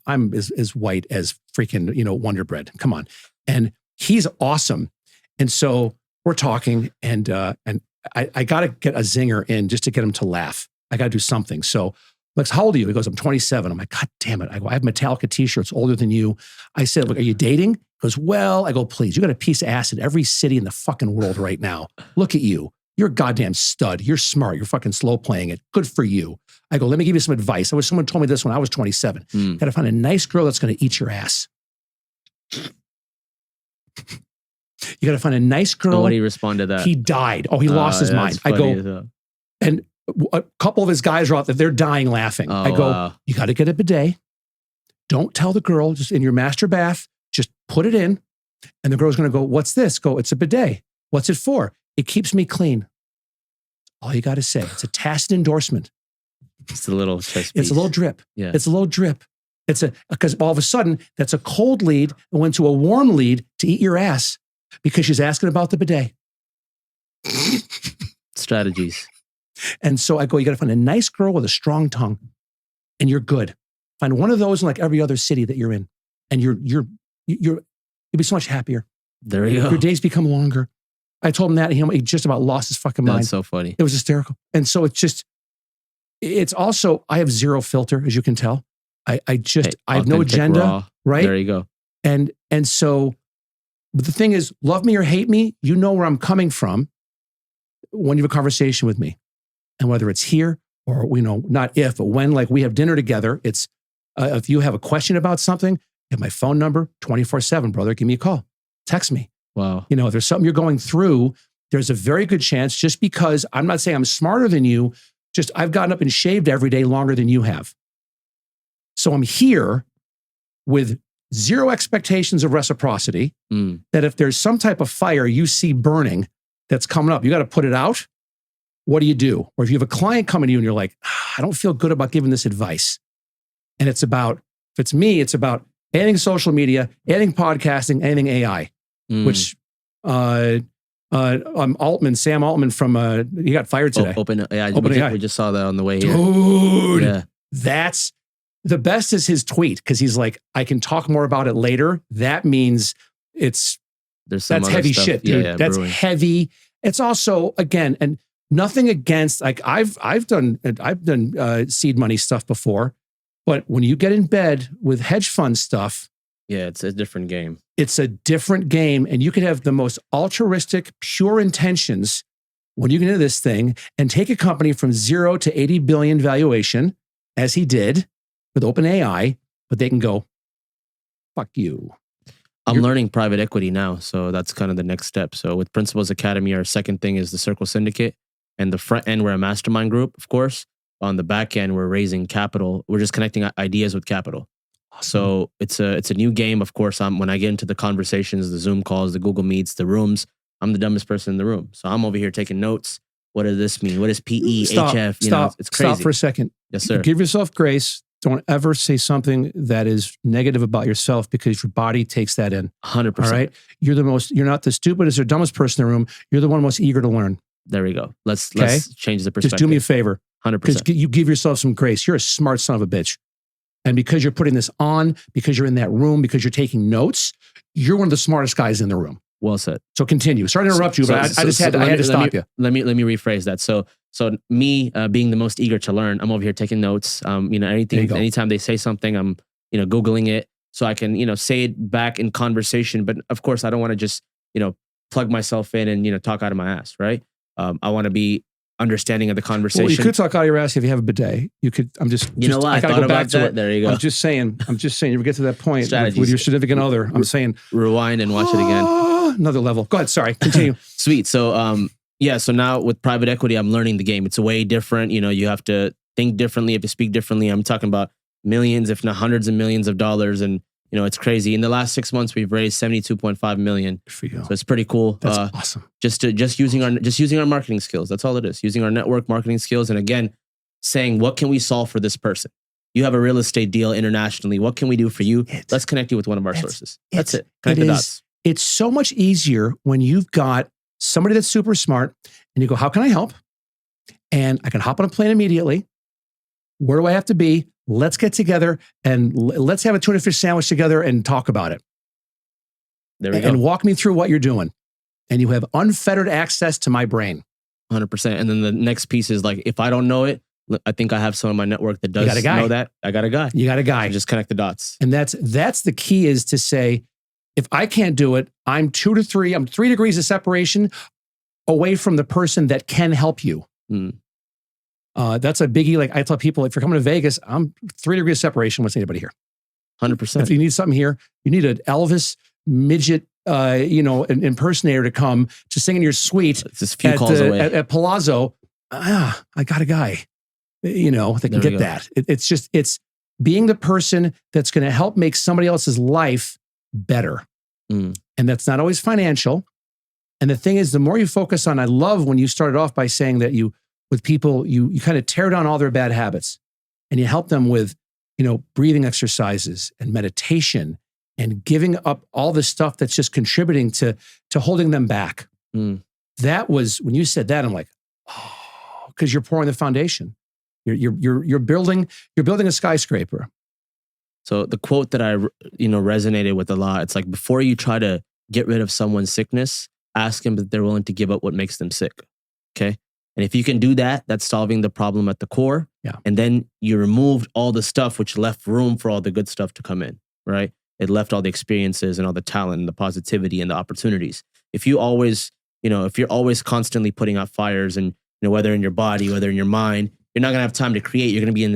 I'm as white as freaking, Wonder Bread. Come on. And he's awesome. And so we're talking and I got to get a zinger in just to get him to laugh. I got to do something. So like, how old are you? He goes, I'm 27. I'm like, God damn it. I go, I have Metallica t-shirts older than you. I said, look, are you dating? He goes, well, I go, please, you got a piece of ass in every city in the fucking world right now. Look at you. You're a goddamn stud. You're smart. You're fucking slow playing it. Good for you. I go, let me give you some advice. Someone told me this when I was 27. Got to find a nice girl that's going to eat your ass. You got to find a nice girl. Nobody responded to that. He died. Oh, he lost his mind. I go, and a couple of his guys are out there. They're dying laughing. I go, you got to get a bidet. Don't tell the girl, just in your master bath, just put it in. And the girl's going to go, what's this? Go, it's a bidet. What's it for? It keeps me clean. All you got to say. It's a tacit endorsement. It's a little chest piece. It's a little drip. Yeah. It's a little drip. Because all of a sudden, that's a cold lead and went to a warm lead to eat your ass because she's asking about the bidet. Strategies. And so I go, you got to find a nice girl with a strong tongue and you're good. Find one of those in like every other city that you're in. And you'll be so much happier. There you go. Your days become longer. I told him that and he just about lost his fucking mind. That's so funny. It was hysterical. And so it's also, I have zero filter, as you can tell. I have no agenda, raw. Right? There you go. And so, but the thing is, love me or hate me, you know where I'm coming from when you have a conversation with me. And whether it's here or, not if, but when, like we have dinner together, it's, if you have a question about something, you have my phone number 24/7, brother, give me a call, text me. Wow. If there's something you're going through, there's a very good chance, just because I'm not saying I'm smarter than you, just I've gotten up and shaved every day longer than you have. So I'm here with zero expectations of reciprocity, that if there's some type of fire you see burning that's coming up, you got to put it out. What do you do? Or if you have a client coming to you and you're like, I don't feel good about giving this advice. And it's about, if it's me, it's about anything social media, anything podcasting, anything AI, which Sam Altman from, he got fired today. We just saw that on the way here. Dude, yeah. That's the best is his tweet. Cause he's like, I can talk more about it later. That means that's heavy stuff. Shit, dude. Yeah, that's brewing. Heavy. It's also, again, and nothing against, like I've done seed money stuff before, but when you get in bed with hedge fund stuff, yeah, it's a different game. It's a different game. And you can have the most altruistic, pure intentions when you get into this thing and take a company from 0 to 80 billion valuation, as he did with OpenAI, but they can go, fuck you. I'm learning private equity now. So that's kind of the next step. So with Principles Academy, our second thing is the Circle Syndicate. And the front end, we're a mastermind group, of course. On the back end, we're raising capital. We're just connecting ideas with capital. So it's a new game. Of course, when I get into the conversations, the Zoom calls, the Google Meets, the rooms, I'm the dumbest person in the room. So I'm over here taking notes. What does this mean? What is PE, HF? It's crazy. Stop for a second. Yes, sir. Give yourself grace. Don't ever say something that is negative about yourself because your body takes that in. 100%. All right. You're not the stupidest or dumbest person in the room. You're the one most eager to learn. There we go. Let's change the perspective. Just do me a favor. 100%. Because you give yourself some grace. You're a smart son of a bitch. And because you're putting this on, because you're in that room, because you're taking notes, you're one of the smartest guys in the room. Well said. So continue. Sorry to interrupt you, but I had to stop you. Let me rephrase that. So me being the most eager to learn, I'm over here taking notes. Anytime they say something, I'm Googling it so I can say it back in conversation. But of course, I don't want to just plug myself in and talk out of my ass, right? I want to be understanding of the conversation. Well, you could talk out of your ass if you have a bidet. You could. I'm just. I gotta go back to it. There you go. I'm just saying. You ever get to that point with your significant other? I'm saying rewind and watch it again. Another level. Go ahead. Sorry. Continue. Sweet. So so now with private equity, I'm learning the game. It's way different. You have to think differently. You have to speak differently. I'm talking about millions, if not hundreds of millions of dollars, and it's crazy. In the last 6 months, we've raised $72.5 million. Good for you. So it's pretty cool. That's awesome. Just using our marketing skills. That's all it is. Using our network marketing skills, and again, saying what can we solve for this person. You have a real estate deal internationally. What can we do for you? Let's connect you with one of our sources. That's it. Connect the dots. It's so much easier when you've got somebody that's super smart and you go, how can I help? And I can hop on a plane immediately. Where do I have to be? Let's get together and let's have a tuna fish sandwich together and talk about it. There we go. And walk me through what you're doing. And you have unfettered access to my brain. 100%. And then the next piece is like, if I don't know it, I think I have some in my network that does know that. I got a guy. You got a guy. Just connect the dots. And that's the key, is to say, if I can't do it, I'm 3 degrees of separation away from the person that can help you. That's a biggie. Like I tell people, if you're coming to Vegas, I'm 3 degrees of separation with anybody here. 100%. If you need something here, you need an Elvis midget, an impersonator to come to sing in your suite just a few calls away. At Palazzo. I got a guy, that can get that. It's being the person that's going to help make somebody else's life better. And that's not always financial. And the thing is, the more you focus on, I love when you started off by saying that with people, you kind of tear down all their bad habits and you help them with, breathing exercises and meditation and giving up all the stuff that's just contributing to holding them back. That was, when you said that, I'm like, oh, because you're pouring the foundation. You're building a skyscraper. So the quote that I resonated with a lot, it's like, before you try to get rid of someone's sickness, ask them if they're willing to give up what makes them sick. Okay. And if you can do that, that's solving the problem at the core. Yeah. And then you removed all the stuff which left room for all the good stuff to come in, right? It left all the experiences and all the talent and the positivity and the opportunities. If you always, if you're always constantly putting out fires, and whether in your body, whether in your mind, you're not gonna have time to create. You're gonna be in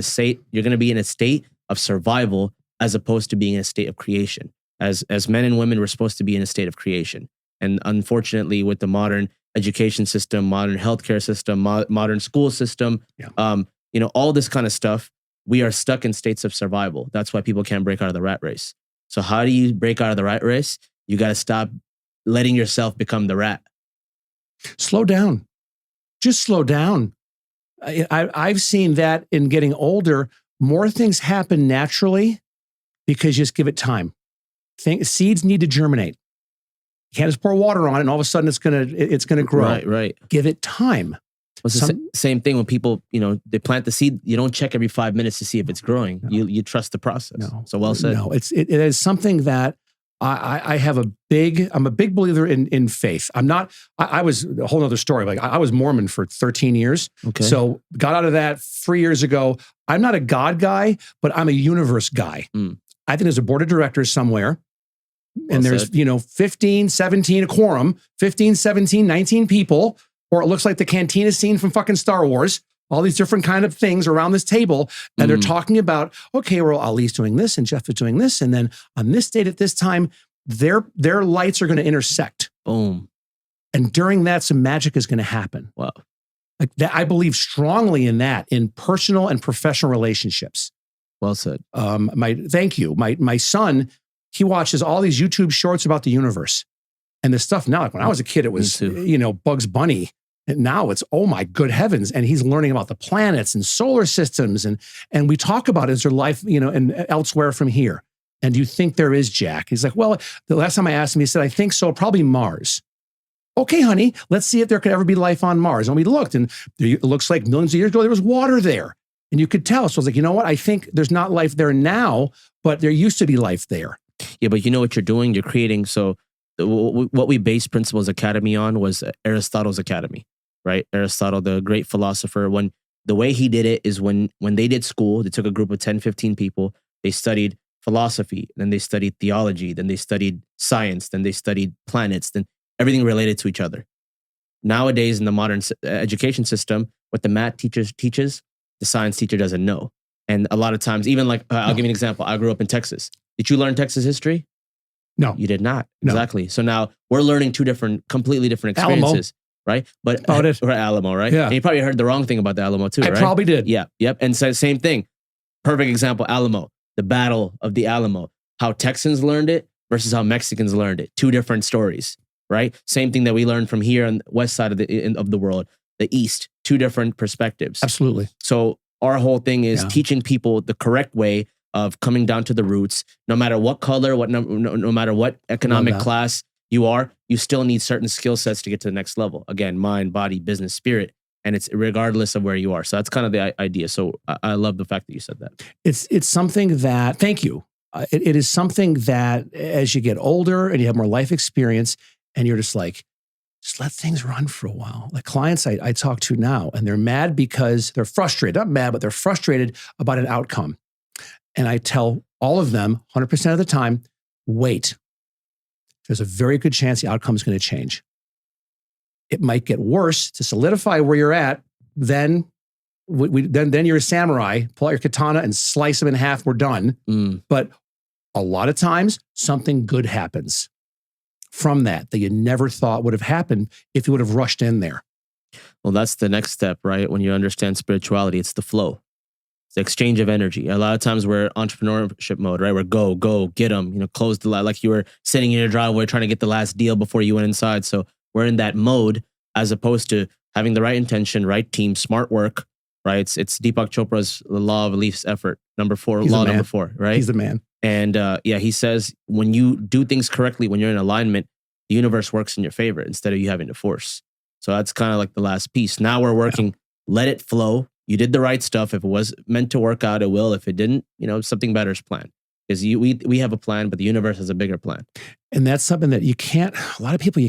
a state of survival as opposed to being in a state of creation. As men and women, we're supposed to be in a state of creation. And unfortunately, with the modern education system, modern healthcare system, modern school system, all this kind of stuff, we are stuck in states of survival. That's why people can't break out of the rat race. So how do you break out of the rat race? You got to stop letting yourself become the rat. Slow down. Just slow down. I've seen that in getting older. More things happen naturally because you just give it time. Seeds need to germinate. You can't just pour water on it and all of a sudden it's gonna grow. Right. Give it time. It's the same thing when people, they plant the seed. You don't check every 5 minutes to see if it's growing. No. You trust the process. No. So well said. No, it is something that I'm a big believer in faith. I was a whole other story. Like I was Mormon for 13 years. Okay. So got out of that 3 years ago. I'm not a God guy, but I'm a universe guy. I think there's a board of directors somewhere. And there's, 15, 17, a quorum, 15, 17, 19 people, or it looks like the cantina scene from fucking Star Wars, all these different kind of things around this table. And they're talking about, okay, well, Ali's doing this and Jeff is doing this. And then on this date at this time, their lights are going to intersect. Boom. And during that, some magic is going to happen. Wow. Like that, I believe strongly in that, in personal and professional relationships. Well said. Thank you. My son, he watches all these YouTube shorts about the universe and the stuff now. Like when I was a kid, it was, Bugs Bunny. And now it's, oh my good heavens. And he's learning about the planets and solar systems. And we talk about, is there life, and elsewhere from here? And do you think there is, Jack? He's like, well, the last time I asked him, he said, I think so, probably Mars. Okay, honey, let's see if there could ever be life on Mars. And we looked, and it looks like millions of years ago, there was water there. And you could tell. So I was like, you know what? I think there's not life there now, but there used to be life there. Yeah, but you know what you're doing? You're creating, what we based Principles Academy on was Aristotle's Academy, right? Aristotle, the great philosopher, when the way he did it is when they did school, they took a group of 10, 15 people, they studied philosophy, then they studied theology, then they studied science, then they studied planets, then everything related to each other. Nowadays, in the modern education system, what the math teacher teaches, the science teacher doesn't know. And a lot of times, even I'll give you an example. I grew up in Texas. Did you learn Texas history? No. You did not. No. Exactly. So now we're learning two completely different experiences. Right? But about it. Or Alamo, right? Yeah. And you probably heard the wrong thing about the Alamo too, right? I probably did. Yeah. Yep. And so same thing. Perfect example, Alamo. The Battle of the Alamo. How Texans learned it versus how Mexicans learned it. Two different stories, right? Same thing that we learned from here on the west side of the world, the East. Two different perspectives. Absolutely. So our whole thing is teaching people the correct way of coming down to the roots. No matter what color, no matter what economic class you are, you still need certain skill sets to get to the next level. Again, mind, body, business, spirit. And it's regardless of where you are. So that's kind of the idea. So I love the fact that you said that. It's something that, thank you. It is something that as you get older and you have more life experience and you're just like, just let things run for a while. Like clients I talk to now, and they're mad because they're frustrated. Not mad, but they're frustrated about an outcome. And I tell all of them 100% of the time, wait. There's a very good chance the outcome is going to change. It might get worse. To solidify where you're at, then you're a samurai. Pull out your katana and slice them in half. We're done. But a lot of times, something good happens from that you never thought would have happened if you would have rushed in there. Well, that's the next step, right? When you understand spirituality, it's the flow. It's the exchange of energy. A lot of times we're entrepreneurship mode, right? We're go, get them, close the, like you were sitting in your driveway trying to get the last deal before you went inside. So we're in that mode as opposed to having the right intention, right team, smart work, right? It's Deepak Chopra's The Law of Least Effort, number 4, law number 4, right? He's the man. And he says, when you do things correctly, when you're in alignment, the universe works in your favor instead of you having to force. So that's kind of like the last piece. Now we're working, let it flow. You did the right stuff. If it was meant to work out, it will. If it didn't, something better is planned. Because we have a plan, but the universe has a bigger plan. And that's something that a lot of people,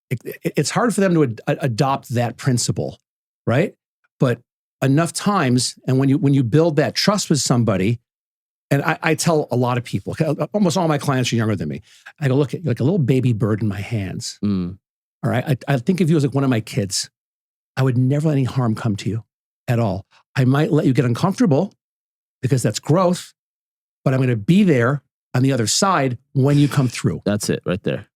it's hard for them to adopt that principle, right? But enough times, and when you build that trust with somebody, and I tell a lot of people, almost all my clients are younger than me. I go, look, you're like a little baby bird in my hands. All right. I think of you as like one of my kids. I would never let any harm come to you at all. I might let you get uncomfortable because that's growth, but I'm going to be there on the other side when you come through. That's it right there.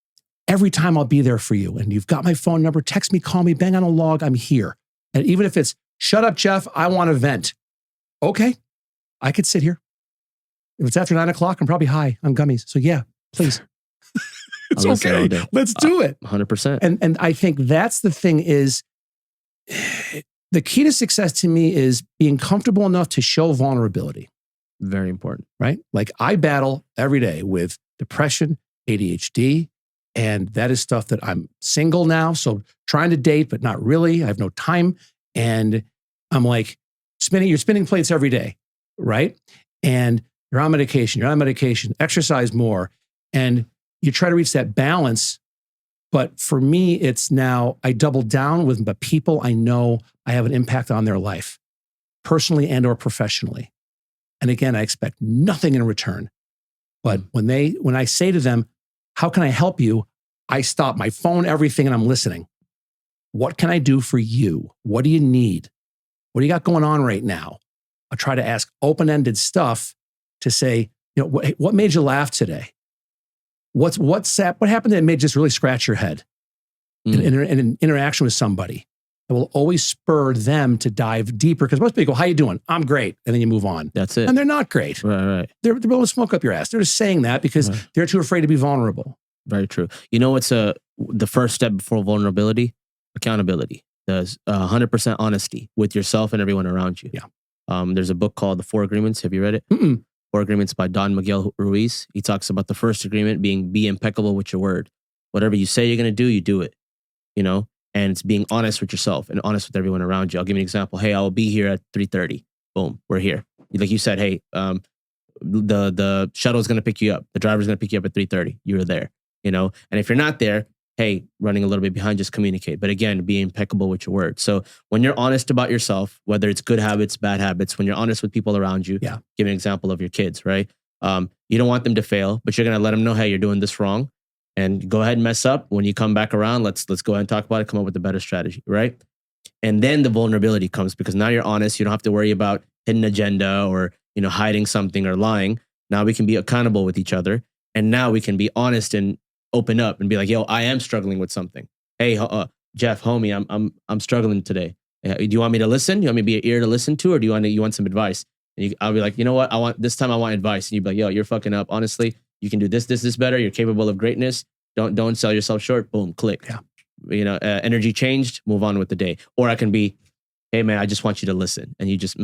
Every time I'll be there for you. And you've got my phone number, text me, call me, bang on a log, I'm here. And even if it's, shut up, Jeff, I want to vent. Okay, I could sit here. If it's after 9 o'clock, I'm probably high on gummies. So yeah, please. It's okay. Let's do it. 100%. And I think that's the thing is, the key to success to me is being comfortable enough to show vulnerability. Very important. Right? Like I battle every day with depression, ADHD, and that is stuff that I'm single now. So trying to date, but not really. I have no time. And I'm like, you're spinning plates every day. Right? And you're on medication, exercise more. And you try to reach that balance. But for me, it's now I double down with the people I know I have an impact on their life, personally and or professionally. And again, I expect nothing in return. But when I say to them, how can I help you? I stop my phone, everything, and I'm listening. What can I do for you? What do you need? What do you got going on right now? I try to ask open-ended stuff to say, what made you laugh today? What happened that made just really scratch your head in an interaction with somebody? that will always spur them to dive deeper. Because most people go, how you doing? I'm great. And then you move on. That's it. And they're not great. Right. They're blowing smoke up your ass. They're just saying that because they're too afraid to be vulnerable. Very true. You know what's the first step before vulnerability? Accountability. There's 100% honesty with yourself and everyone around you. Yeah. There's a book called The Four Agreements. Have you read it? Mm-mm. Four Agreements by Don Miguel Ruiz. He talks about the first agreement being be impeccable with your word. Whatever you say you're going to do, you do it. You know? And it's being honest with yourself and honest with everyone around you. I'll give you an example. Hey, I'll be here at 3:30. Boom, we're here. Like you said, hey, the shuttle's going to pick you up. The driver's going to pick you up at 3:30. You're there, you know? And if you're not there, hey, running a little bit behind, just communicate. But again, be impeccable with your word. So when you're honest about yourself, whether it's good habits, bad habits, when you're honest with people around you, give an example of your kids, right? You don't want them to fail, but you're going to let them know, hey, you're doing this wrong. And go ahead and mess up. When you come back around, let's go ahead and talk about it, come up with a better strategy, right? And then the vulnerability comes because now you're honest. You don't have to worry about hidden agenda or, you know, hiding something or lying. Now we can be accountable with each other. And now we can be honest and open up and be like, yo, I am struggling with something. Hey, Jeff, homie, I'm struggling today. Do you want me to listen? You want me to be an ear to listen to, or do you want some advice? And I'll be like, you know what? I want advice. And you'd be like, yo, you're fucking up. Honestly, you can do this better. You're capable of greatness. Don't sell yourself short. Boom, click. Yeah. You know, energy changed. Move on with the day. Or I can be, hey man, I just want you to listen, and you just,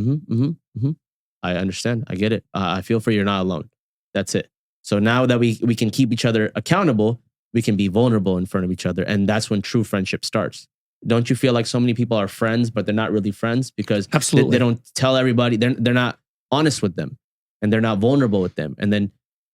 I understand. I get it. I feel for you. You're not alone. That's it. So now that we can keep each other accountable, we can be vulnerable in front of each other, and that's when true friendship starts. Don't you feel like so many people are friends, but they're not really friends because they don't tell everybody. They're not honest with them, and they're not vulnerable with them, and then.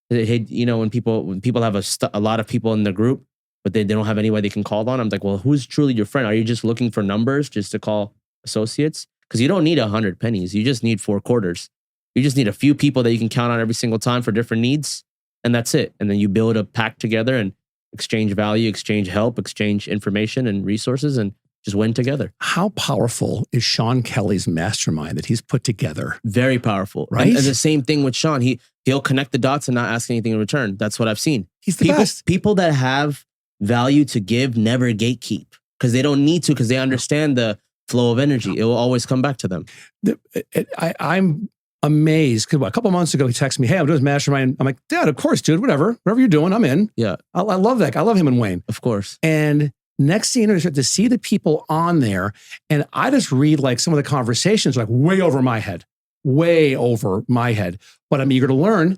You know, when people have a lot of people in the group, but they don't have anyone they can call on. I'm like, well, who's truly your friend? Are you just looking for numbers just to call associates? Because you don't need 100 pennies. You just need 4 quarters. You just need a few people that you can count on every single time for different needs. And that's it. And then you build a pack together and exchange value, exchange help, exchange information and resources, and just win together. How powerful is Sean Kelly's mastermind that he's put together? Very powerful. Right? And the same thing with Sean. He'll connect the dots and not ask anything in return. That's what I've seen. He's the best. People that have value to give never gatekeep because they don't need to, because they understand the flow of energy. It will always come back to them. I'm amazed because a couple months ago, he texted me, hey, I'm doing this mastermind. I'm like, Dad, of course, dude, whatever you're doing, I'm in. Yeah. I love that guy. I love him and Wayne. Of course. And next thing you know, you start to see the people on there. And I just read like some of the conversations like way over my head. But I'm eager to learn.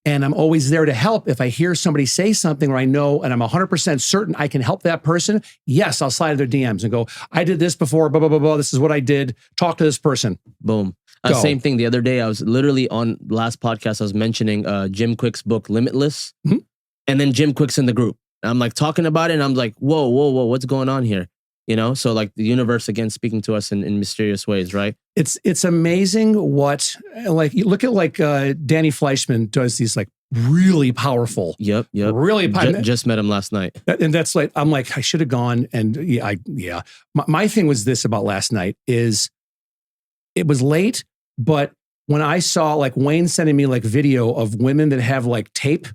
And I'm always there to help. If I hear somebody say something where I know and I'm 100% certain I can help that person, yes, I'll slide to their DMs and go, I did this before, blah, blah, blah, blah. This is what I did. Talk to this person. Boom. Same thing the other day. I was literally on last podcast, I was mentioning Jim Quick's book, Limitless. Mm-hmm. And then Jim Quick's in the group. I'm like talking about it and I'm like, whoa, what's going on here? You know, so like the universe again speaking to us in mysterious ways, right? It's amazing what, like, you look at like Danny Fleischman does these like really powerful. Yep. Really powerful. Just met him last night. And that's like, I'm like, I should have gone. And yeah. My thing was this about last night is it was late, but when I saw like Wayne sending me like video of women that have like tape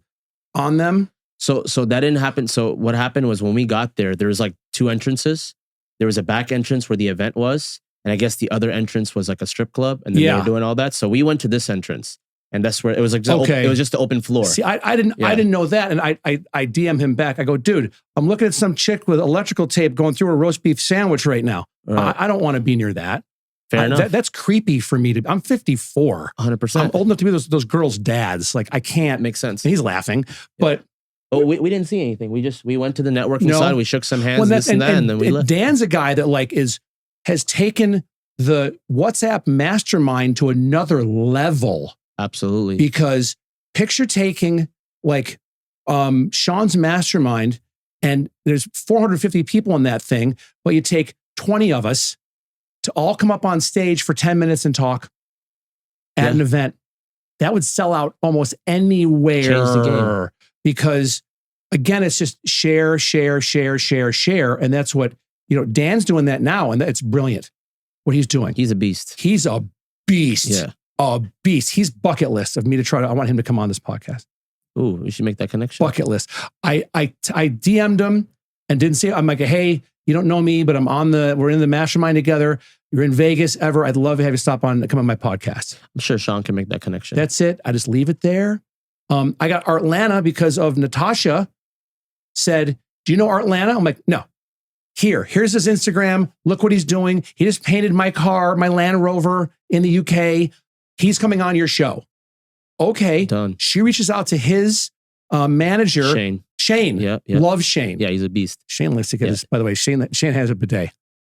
on them. So that didn't happen. So what happened was when we got there was like 2 entrances. There was a back entrance where the event was. And I guess the other entrance was like a strip club. And then they were doing all that. So we went to this entrance. And that's where it was like, it was just the open floor. See, I didn't know that. And I DM him back. I go, dude, I'm looking at some chick with electrical tape going through a roast beef sandwich right now. Right. I don't want to be near that. Fair enough. That's creepy for me I'm 54. 100%. I'm old enough to be those girls' dads. Like I can't. Makes sense. And he's laughing, but. Oh, we didn't see anything. We went to the networking side. We shook some hands, and then we left. Dan's a guy that like has taken the WhatsApp mastermind to another level. Absolutely. Because picture taking like Sean's mastermind, and there's 450 people in that thing, but you take 20 of us to all come up on stage for 10 minutes and talk at an event. That would sell out almost anywhere. Change the game. Because again, it's just share. And that's what, Dan's doing that now. And it's brilliant what he's doing. He's a beast. He's a beast. Yeah. A beast. He's bucket list of me to I want him to come on this podcast. Ooh, we should make that connection. Bucket list. I DM'd him and didn't say, I'm like, hey, You don't know me, but we're in the mastermind together. You're in Vegas ever. I'd love to have you come on my podcast. I'm sure Sean can make that connection. That's it. I just leave it there. I got Artlana because of Natasha said, do you know Artlana? I'm like, no. Here's his Instagram. Look what he's doing. He just painted my car, my Land Rover in the UK. He's coming on your show. Okay. Done. She reaches out to his manager. Shane. Yeah. Love Shane. Yeah, he's a beast. Shane likes to get his, by the way, Shane has a bidet,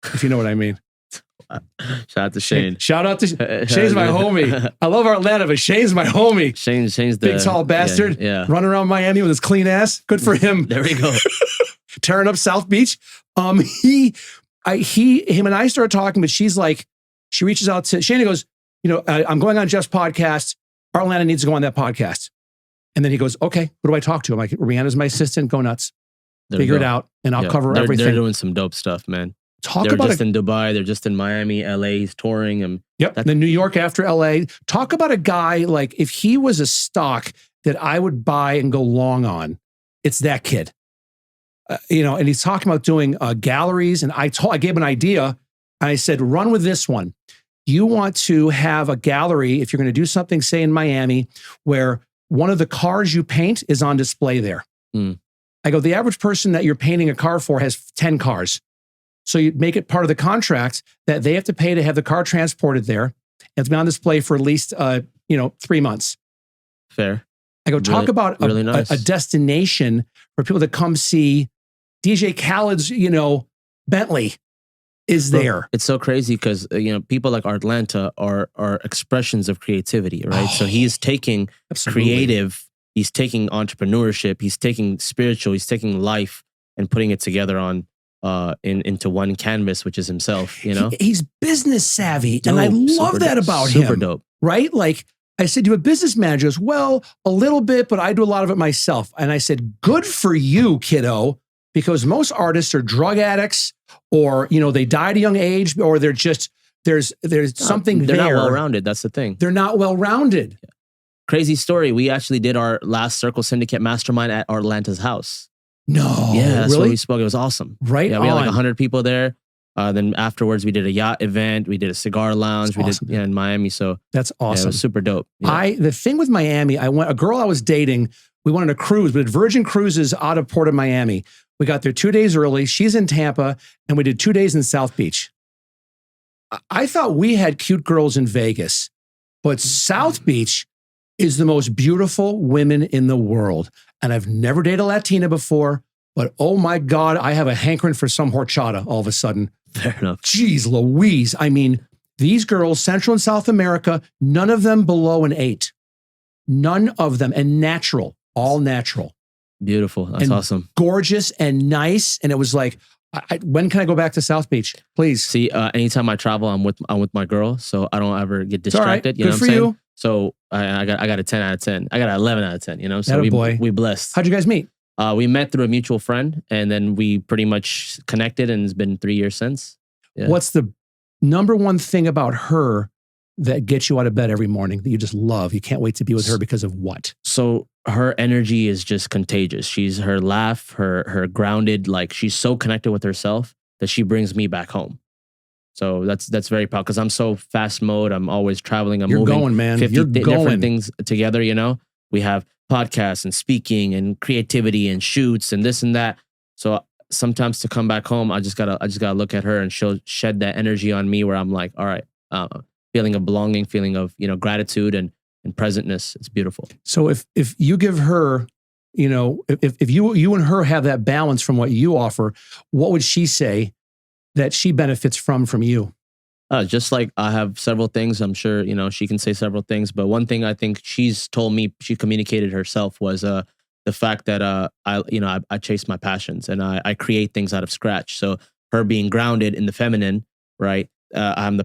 if you know what I mean. Shout out to Shane. Shout out to Shane's my homie. I love Atlanta, but Shane's my homie. Shane's the big tall bastard. Yeah. Running around Miami with his clean ass. Good for him. There we go. Tearing up South Beach. Him and I started talking, but she reaches out to Shane and goes, I'm going on Jeff's podcast. Artlana needs to go on that podcast. And then he goes, okay, who do I talk to? I'm like, Rihanna's my assistant. Go nuts. Figure it out, and I'll cover everything. They're doing some dope stuff, man. They're just in Dubai. They're just in Miami, LA. He's touring. And then New York after LA. Talk about a guy, like, if he was a stock that I would buy and go long on, it's that kid. And he's talking about doing galleries. And I gave him an idea. And I said, run with this one. You want to have a gallery, if you're going to do something, say in Miami, where one of the cars you paint is on display there. I go, the average person that you're painting a car for has 10 cars. So you make it part of the contract that they have to pay to have the car transported there. It's been on display for at least 3 months. Fair. I go, talk about really nice. a destination for people to come see. DJ Khaled's, Bentley is there. It's so crazy because people like Artlanta are expressions of creativity, right? So he's taking creative, he's taking entrepreneurship, he's taking spiritual, he's taking life and putting it together on into one canvas, which is himself. He's business savvy, dope, and I love that about him. Super dope, right? Like I said, do you have a business manager? He goes, well, a little bit, but I do a lot of it myself. And I said, good for you, kiddo. Because most artists are drug addicts, or they die at a young age, or they're just there's something they're there. They're not well rounded. That's the thing. They're not well rounded. Yeah. Crazy story. We actually did our last Circle Syndicate Mastermind at Artlanta's house. No, yeah, that's really? where we spoke. It was awesome. Right? Yeah, we had like 100 people there. Then afterwards, we did a yacht event. We did a cigar lounge. That's awesome. Did in Miami. So that's awesome. Yeah, it was super dope. Yeah. The thing with Miami, a girl I was dating. We went on a cruise, but Virgin Cruises out of Port of Miami. We got there 2 days early. She's in Tampa, and we did 2 days in South Beach. I thought we had cute girls in Vegas, but South Beach is the most beautiful women in the world. And I've never dated a Latina before, but oh my God, I have a hankering for some horchata all of a sudden. Fair enough. Jeez Louise. I mean, these girls, Central and South America, none of them below an 8. None of them. And natural, all natural. Beautiful. That's awesome. Gorgeous and nice. And it was like, when can I go back to South Beach? Please. See, anytime I travel, I'm with my girl, so I don't ever get distracted. Right. You know Good what I'm for saying? you. So I got a 10 out of 10. I got an 11 out of 10. So we blessed. How'd you guys meet? We met through a mutual friend, and then we pretty much connected, and it's been 3 years since. Yeah. What's the number one thing about her that gets you out of bed every morning that you just love? You can't wait to be with her because of what? So her energy is just contagious. Her laugh, her grounded, like she's so connected with herself that she brings me back home. So that's very proud because I'm so fast mode. I'm always traveling. You're moving going, man. 50 You're different things together. We have podcasts and speaking and creativity and shoots and this and that. So sometimes to come back home, I just gotta look at her and she'll shed that energy on me where I'm like, all right, feeling of belonging, feeling of gratitude and presentness. It's beautiful. So if you give her, if you and her have that balance from what you offer, what would she say that she benefits from you? Just like I have several things, I'm sure, she can say several things, but one thing I think she's told me, she communicated herself was the fact that I chase my passions and I create things out of scratch. So her being grounded in the feminine, right? I'm the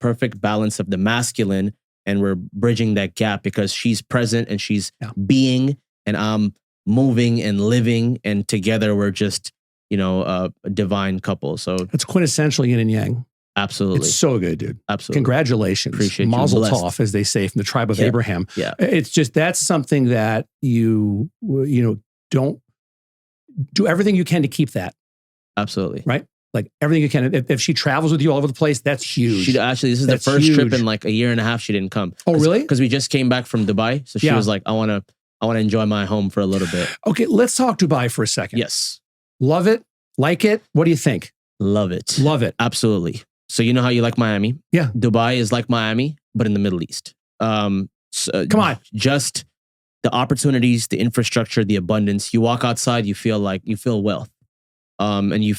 perfect balance of the masculine, and we're bridging that gap because she's present and she's being, and I'm moving and living, and together we're just a divine couple. So it's quintessential yin and yang. Absolutely. It's so good, dude. Absolutely. Congratulations. Appreciate you. Mazel tov, as they say from the tribe of Abraham. Yeah. It's just, that's something that you don't do everything you can to keep that. Absolutely. right? Like everything you can. If she travels with you all over the place, that's huge. She actually, this is That's the first trip huge. in like a year and a half she didn't come. Oh, really? Because we just came back from Dubai. So she Yeah. was like, I want to enjoy my home for a little bit. Okay, let's talk Dubai for a second. Yes. Love it? Like it? What do you think? Love it. Love it. Absolutely. So you know how you like Miami? Yeah. Dubai is like Miami, but in the Middle East. Come on. Just the opportunities, the infrastructure, the abundance. You walk outside, you feel wealth. And you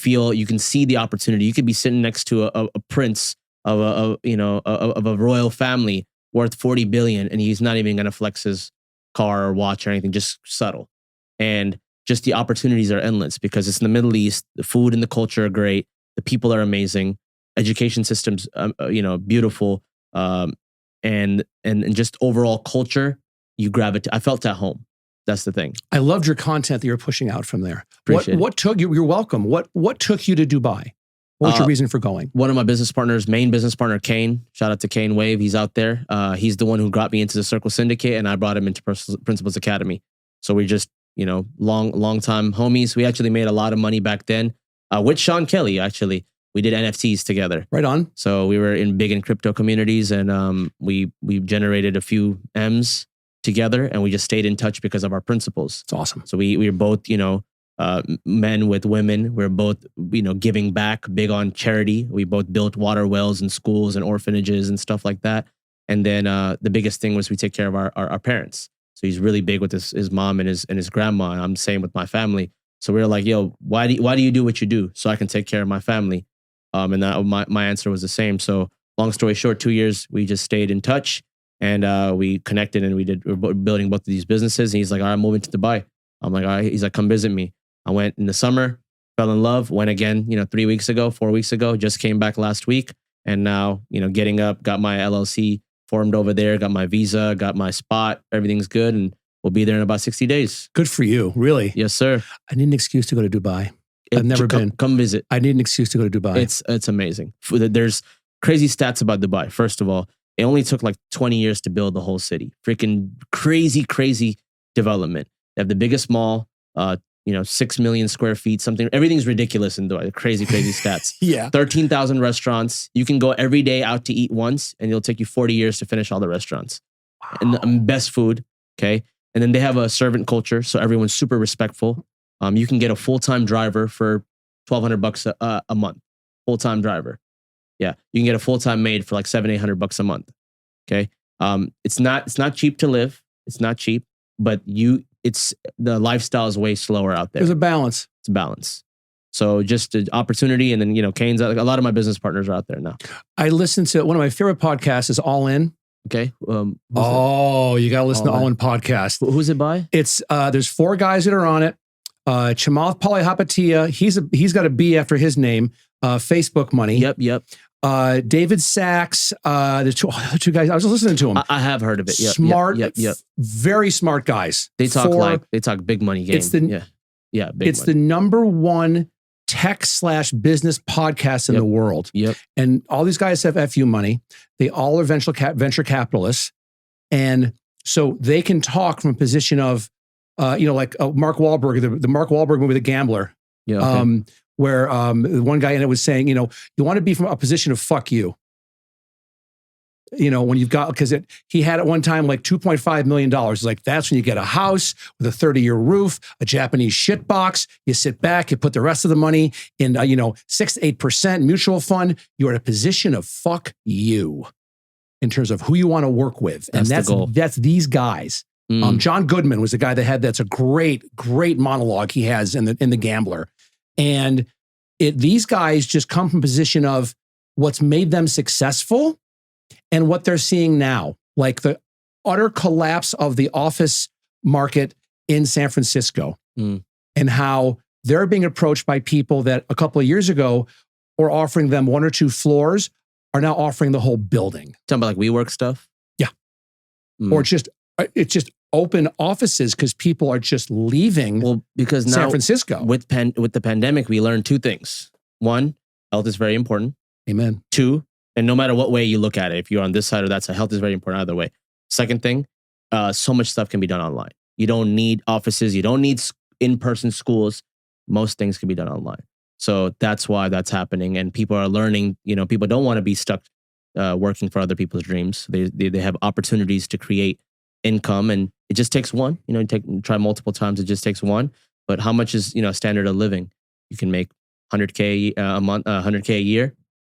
can see the opportunity. You could be sitting next to a prince of a royal family worth 40 billion, and he's not even going to flex his car or watch or anything, just subtle. And just the opportunities are endless because it's in the Middle East. The food and the culture are great. The people are amazing. Education systems, beautiful. And just overall culture, you gravitate. I felt at home. That's the thing. I loved your content that you're pushing out from there. Appreciate What took you? You're welcome. What took you to Dubai? What was your reason for going? One of my business partners, main business partner, Kane. Shout out to Kane Wave. He's out there. He's the one who got me into the Circle Syndicate, and I brought him into Principles Academy. So we just, long time homies. We actually made a lot of money back then with Sean Kelly. Actually, we did NFTs together. Right on. So we were big in crypto communities, and we generated a few M's together, and we just stayed in touch because of our principles. It's awesome. So we were both, men with women. We're both, giving back, big on charity. We both built water wells and schools and orphanages and stuff like that. And then the biggest thing was we take care of our parents. So he's really big with his mom and his grandma. And I'm the same with my family. So we were like, yo, why do you do what you do? So I can take care of my family. And that my answer was the same. So long story short, 2 years, we just stayed in touch. And we connected and we're building both of these businesses. And he's like, all right, I'm moving to Dubai. I'm like, all right. He's like, come visit me. I went in the summer, fell in love, went again, 4 weeks ago, just came back last week. And now, getting up, got my LLC formed over there, got my visa, got my spot. Everything's good. And we'll be there in about 60 days. Good for you. Really? Yes, sir. I need an excuse to go to Dubai. I've never been. Come visit. I need an excuse to go to Dubai. It's amazing. There's crazy stats about Dubai. First of all, it only took like 20 years to build the whole city. Freaking crazy development. They have the biggest mall, 6 million square feet, something. Everything's ridiculous in Dubai. Crazy stats. Yeah. 13,000 restaurants. You can go every day out to eat once, and it'll take you 40 years to finish all the restaurants. Wow. And the best food, okay? And then they have a servant culture, so everyone's super respectful. You can get a full-time driver for $1,200 a month. Full-time driver. Yeah, you can get a full-time maid for like $700-800 a month. Okay, it's not cheap to live. It's not cheap, but the lifestyle is way slower out there. There's a balance. It's a balance. So just an opportunity, and then Kane's like a lot of my business partners are out there now. I listened to one of my favorite podcasts is All In. Okay. You got to listen to All In podcast. Who's it by? It's there's 4 guys that are on it. Chamath Palihapitiya, he's got a B after his name. Facebook Money. Yep. David Sachs, the two guys. I was listening to them. I have heard of it. Yep, smart, yep. Very smart guys. They talk big money game. It's the number one tech/business podcast in the world. Yep. And all these guys have FU money. They all are venture capitalists, and so they can talk from a position of, like Mark Wahlberg, the Mark Wahlberg movie, The Gambler. Yeah. Okay. Where one guy in it was saying, you want to be from a position of fuck you. When you've got, because he had at one time like $2.5 million. It's like, that's when you get a house with a 30-year roof, a Japanese shit box. You sit back, you put the rest of the money in, 6 to 8% mutual fund. You're in a position of fuck you in terms of who you want to work with. And that's the goal. That's these guys. John Goodman was the guy that's a great monologue he has in the Gambler. And these guys just come from a position of what's made them successful and what they're seeing now, like the utter collapse of the office market in San Francisco, and how they're being approached by people that a couple of years ago were offering them 1 or 2 floors, are now offering the whole building. Talking about like WeWork stuff? Yeah. Or it's just open offices because people are just leaving. Well, because now San Francisco with the pandemic, we learned 2 things. 1, health is very important. Amen. 2, and no matter what way you look at it, if you're on this side or that side, health is very important either way. Second thing, so much stuff can be done online. You don't need offices. You don't need in-person schools. Most things can be done online. So that's why that's happening. And people are learning, people don't want to be stuck working for other people's dreams. They have opportunities to create income, and it just takes one. Try multiple times. It just takes one. But how much is standard of living? You can make 100K a month, 100K a year.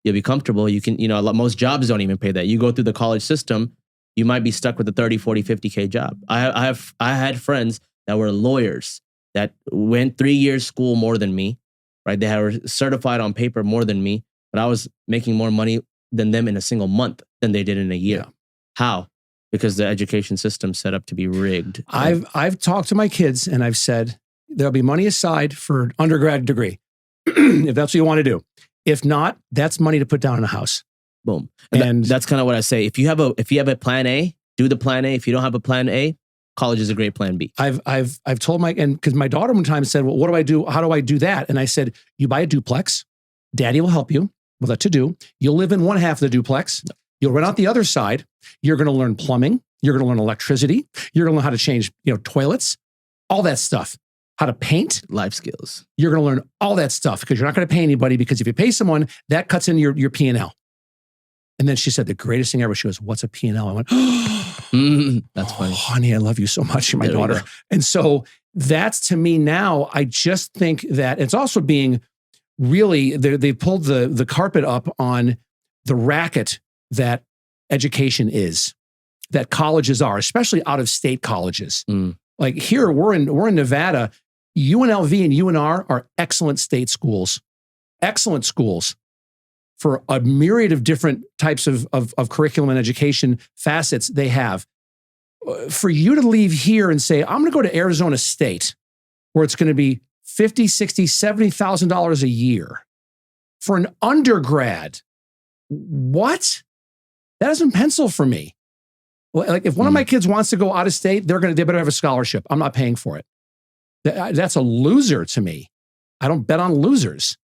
You'll be comfortable. You can, most jobs don't even pay that. You go through the college system, you might be stuck with a 30, 40, 50K job. I had friends that were lawyers that went 3 years school more than me, right? They were certified on paper more than me, but I was making more money than them in a single month than they did in a year. Yeah. How? Because the education system's set up to be rigged. I've talked to my kids and I've said, there'll be money aside for an undergrad degree, if that's what you want to do. If not, that's money to put down in a house. Boom. And that's kind of what I say. If you have a plan A, do the plan A. If you don't have a plan A, college is a great plan B. I've told because my daughter one time said, well, what do I do? How do I do that? And I said, you buy a duplex. Daddy will help you with what to do. You'll live in one half of the duplex. You'll rent out the other side. You're going to learn plumbing. You're going to learn electricity. You're going to learn how to change, toilets, all that stuff. How to paint. Life skills. You're going to learn all that stuff because you're not going to pay anybody, because if you pay someone, that cuts into your P&L. And then she said the greatest thing ever. She goes, what's a P&L? I went, that's funny. Honey, I love you so much. You're my daughter. And so that's, to me now, I just think that it's also being really, they pulled the carpet up on the racket that education is, that colleges are, especially out of state colleges. Like here, we're in Nevada. UNLV and UNR are excellent state schools, excellent schools for a myriad of different types of curriculum and education facets they have. For you to leave here and say, I'm going to go to Arizona State, where it's going to be $50,000, $60,000, $70,000 a year for an undergrad. What? That doesn't pencil for me. Like if one of my kids wants to go out of state, they better have a scholarship. I'm not paying for it. That's a loser to me. I don't bet on losers,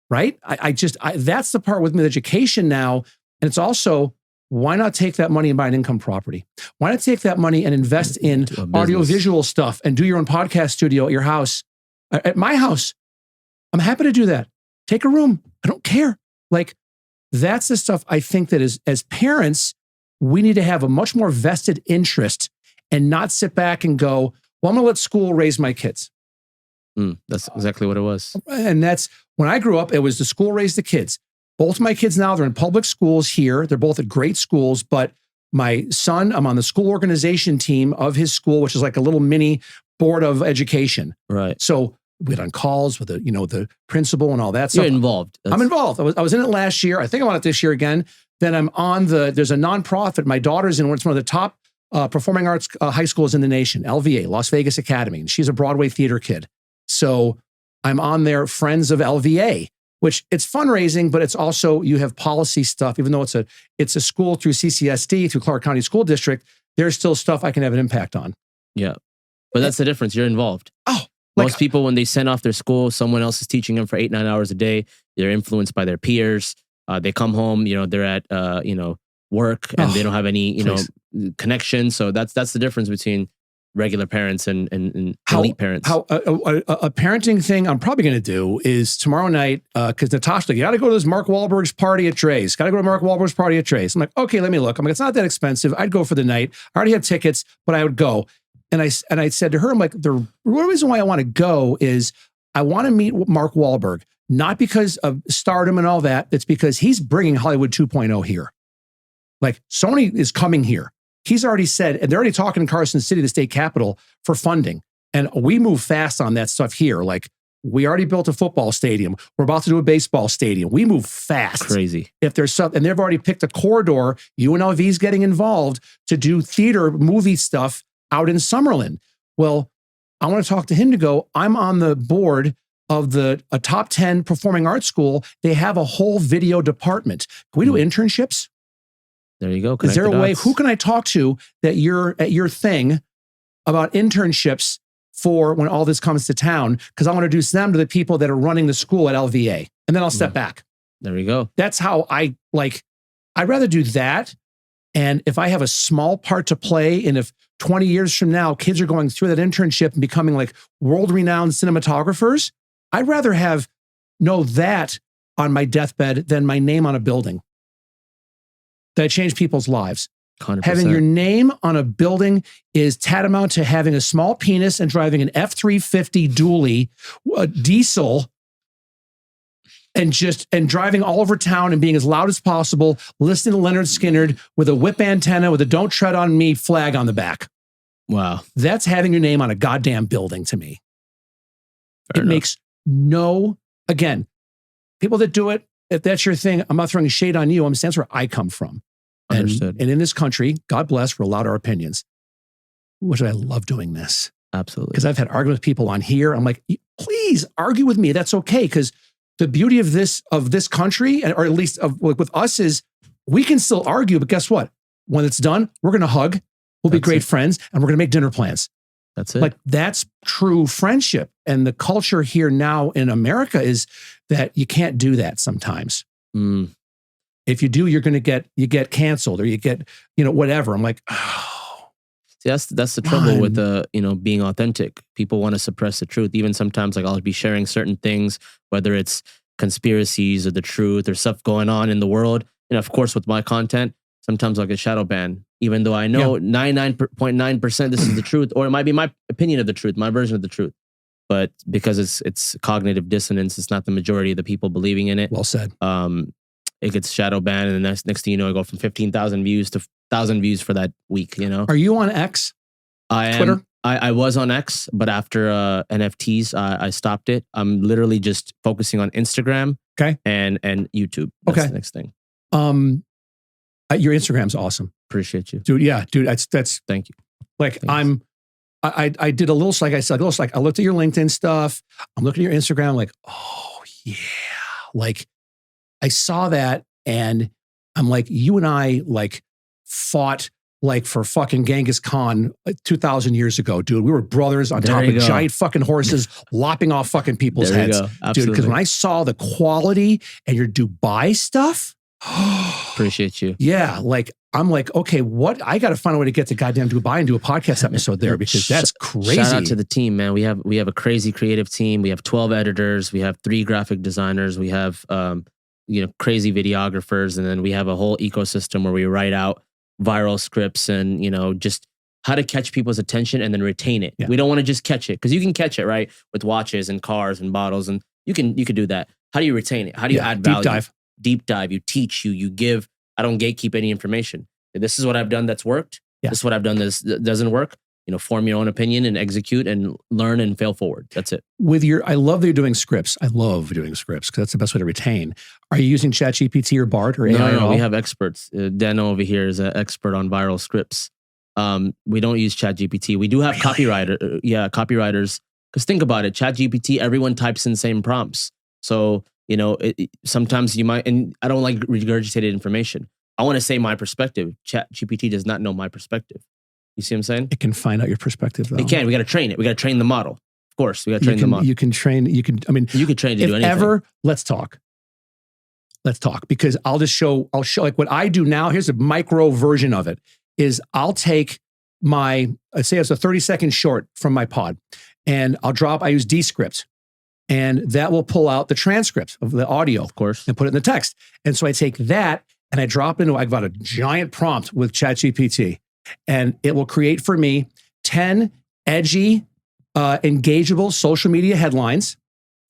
right? That's the part with me with education now. And it's also, why not take that money and buy an income property? Why not take that money and invest in audiovisual stuff and do your own podcast studio at your house? At my house, I'm happy to do that. Take a room. I don't care. Like, that's the stuff I think that as parents, we need to have a much more vested interest and not sit back and go, well, I'm going to let school raise my kids. That's exactly what it was. And that's, when I grew up, it was the school raised the kids. Both my kids now, they're in public schools here. They're both at great schools, but my son, I'm on the school organization team of his school, which is like a little mini board of education. Right. So we had on calls with the principal and all that stuff. You're involved. I'm involved. I was in it last year. I think I'm on it this year again. Then I'm on there's a nonprofit. My daughter's in, it's one of the top performing arts high schools in the nation, LVA, Las Vegas Academy. And she's a Broadway theater kid. So I'm on their Friends of LVA, which it's fundraising, but it's also, you have policy stuff. Even though it's a school through CCSD, through Clark County School District, there's still stuff I can have an impact on. Yeah. But that's the difference. You're involved. Oh, most people, when they send off their school, someone else is teaching them for 8-9 hours a day. They're influenced by their peers. They come home, they're at, work and they don't have any, connection. So that's the difference between regular parents and elite parents. A parenting thing I'm probably going to do is tomorrow night, because Natasha, you got to go to this Mark Wahlberg's party at Dre's. Got to go to Mark Wahlberg's party at Dre's. I'm like, okay, let me look. I'm like, it's not that expensive. I'd go for the night. I already have tickets, but I would go. And I said to her, I'm like, the reason why I want to go is I want to meet Mark Wahlberg, not because of stardom and all that. It's because he's bringing Hollywood 2.0 here. Like, Sony is coming here. He's already said, and they're already talking in Carson City, the state capital, for funding. And we move fast on that stuff here. Like, we already built a football stadium. We're about to do a baseball stadium. We move fast. Crazy. If there's something, and they've already picked a corridor, UNLV's getting involved to do theater movie stuff out in Summerlin. Well, I want to talk to him to go, I'm on the board of a top 10 performing arts school. They have a whole video department. Can we do internships? There you go. Is there a way, who can I talk to that you're at your thing about internships for when all this comes to town? Because I want to do them to the people that are running the school at LVA. And then I'll step back. There you go. That's how I'd rather do that. And if I have a small part to play, and if 20 years from now, kids are going through that internship and becoming like world-renowned cinematographers, I'd rather have know that on my deathbed than my name on a building. That changed people's lives. 100%. Having your name on a building is tantamount to having a small penis and driving an F-350 dually, diesel, and driving all over town and being as loud as possible, listening to Leonard Skinner with a whip antenna with a "Don't Tread on Me" flag on the back. Wow. That's having your name on a goddamn building to me. Fair enough. Makes no, again, people that do it, if that's your thing, I'm not throwing shade on you. I'm saying that's where I come from. Understood. And in this country, God bless, we're allowed our opinions. Which I love doing this. Absolutely. Because I've had arguments with people on here. I'm like, please argue with me. That's okay. Because the beauty of this country, or at least with us, is we can still argue. But guess what? When it's done, we're going to hug. We'll be great friends, and we're going to make dinner plans. That's it. Like, that's true friendship. And the culture here now in America is that you can't do that sometimes. Mm. If you do, you get canceled, or you get, whatever. I'm like, oh. See, that's the trouble with being authentic. People want to suppress the truth. Even sometimes, like, I'll be sharing certain things, whether it's conspiracies or the truth or stuff going on in the world. Of course, with my content, sometimes I'll get shadow banned, even though I know 99.9% this is the truth, or it might be my opinion of the truth, my version of the truth. But because it's cognitive dissonance, it's not the majority of the people believing in it. Well said. It gets shadow banned, and the next thing you know, I go from 15,000 views to 1,000 views for that week. Are you on X? I am. Twitter? I was on X, but after NFTs, I stopped it. I'm literally just focusing on Instagram, and YouTube. That's the next thing. Your Instagram's awesome. Appreciate you, dude. Yeah, dude. That's thank you. Like, thanks. I did a little, like I said, I looked at your LinkedIn stuff. I'm looking at your Instagram, like, oh yeah, like. I saw that, and I'm like, you and I fought for fucking Genghis Khan 2,000 years ago, dude. We were brothers on top of giant fucking horses, lopping off fucking people's heads, dude. Because when I saw the quality and your Dubai stuff, appreciate you. Yeah, I'm like, okay, what? I got to find a way to get to goddamn Dubai and do a podcast episode there, because that's crazy. Shout out to the team, man. We have a crazy creative team. We have 12 editors. We have 3 graphic designers. We have crazy videographers, and then we have a whole ecosystem where we write out viral scripts and, just how to catch people's attention and then retain it. Yeah. We don't want to just catch it, because you can catch it, right? With watches and cars and bottles, and you can do that. How do you retain it? How do you add value? Deep dive. You teach, you give. I don't gatekeep any information. This is what I've done that's worked. Yeah. This is what I've done that doesn't work. Form your own opinion and execute and learn and fail forward. That's it. I love that you're doing scripts. I love doing scripts because that's the best way to retain. Are you using ChatGPT or Bard or AI? No, we have experts. Dano over here is an expert on viral scripts. We don't use ChatGPT. We do have copywriters. Because think about it, ChatGPT, everyone types in the same prompts. So, sometimes you might, and I don't like regurgitated information. I want to say my perspective. ChatGPT does not know my perspective. You see what I'm saying? It can find out your perspective, though. It can. We got to train it. We got to train the model. Of course, we got to train the model. You can train. You can train to do anything. Ever, let's talk. Because I'll show like what I do now. Here's a micro version of it. Is I'll take let's say it's a 30-second short from my pod, and I use Descript, and that will pull out the transcript of the audio, of course, and put it in the text. And so I take that and I drop it into, I've got a giant prompt with ChatGPT. And it will create for me 10 edgy, engageable social media headlines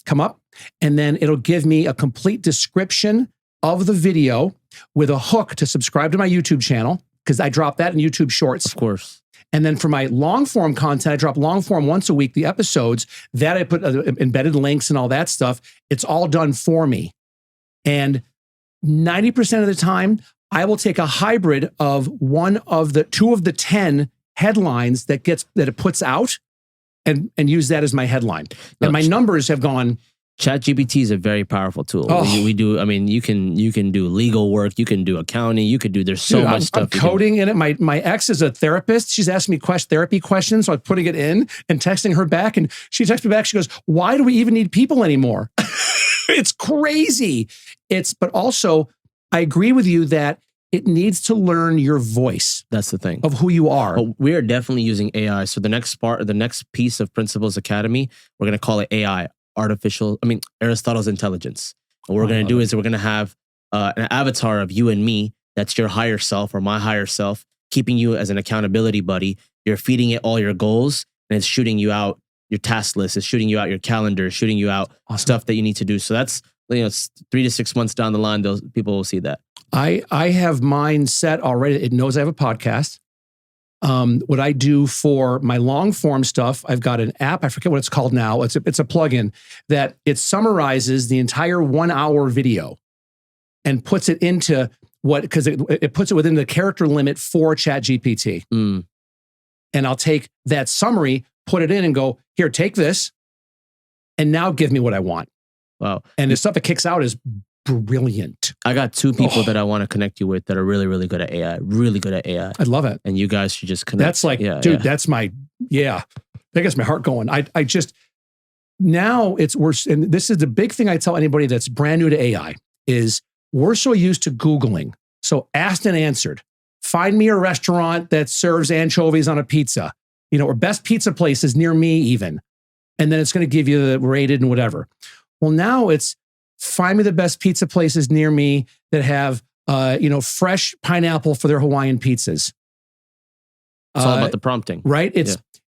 come up. And then it'll give me a complete description of the video with a hook to subscribe to my YouTube channel, because I drop that in YouTube Shorts. Of course. And then for my long form content, I drop long form once a week, the episodes that I put embedded links and all that stuff. It's all done for me. And 90% of the time, I will take a hybrid of two of the 10 headlines that it puts out and use that as my headline. And my numbers have gone. ChatGPT is a very powerful tool. Oh. We do. I mean, you can do legal work. You can do accounting. You could do. There's so much stuff. I'm coding in it. My ex is a therapist. She's asking me therapy questions. So I'm putting it in and texting her back. And she texts me back. She goes, "Why do we even need people anymore?" It's crazy. But also, I agree with you that it needs to learn your voice. That's the thing of who you are. But we are definitely using AI. So the next piece of Principles Academy, we're going to call it AI. Aristotle's intelligence. And what we're going to do is we're going to have an avatar of you and me. That's your higher self or my higher self, keeping you as an accountability buddy. You're feeding it all your goals, and it's shooting you out your task list. It's shooting you out your calendar, shooting you out stuff that you need to do. So that's, it's 3 to 6 months down the line, those people will see that. I have mine set already. It knows I have a podcast. What I do for my long form stuff, I've got an app. I forget what it's called now. It's a plugin that it summarizes the entire 1 hour video and puts it into because it puts it within the character limit for ChatGPT. And I'll take that summary, put it in and go, here, take this. And now give me what I want. Wow. And the stuff that kicks out is brilliant. I got 2 people that I want to connect you with that are really, really good at AI. Really good at AI. I love it. And you guys should just connect. That's like, that's that gets my heart going. I just, now it's worse. And this is the big thing I tell anybody that's brand new to AI is we're so used to Googling. So asked and answered. Find me a restaurant that serves anchovies on a pizza, or best pizza places near me even. And then it's going to give you the rated and whatever. Well, now it's find me the best pizza places near me that have, fresh pineapple for their Hawaiian pizzas. It's all about the prompting. Right?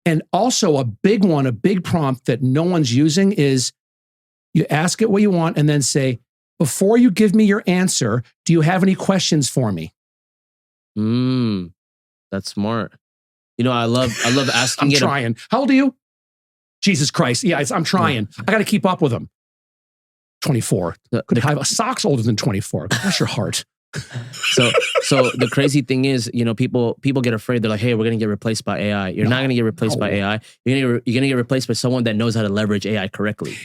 And also a big prompt that no one's using is you ask it what you want and then say, before you give me your answer, do you have any questions for me? That's smart. I love asking I'm trying. How old are you? Jesus Christ. Yeah, I'm trying. I got to keep up with them. 24. Could have socks older than 24. Bless your heart. So the crazy thing is, people get afraid. They're like, hey, we're going to get replaced by AI. You're not going to get replaced by AI. You're going to get replaced by someone that knows how to leverage AI correctly.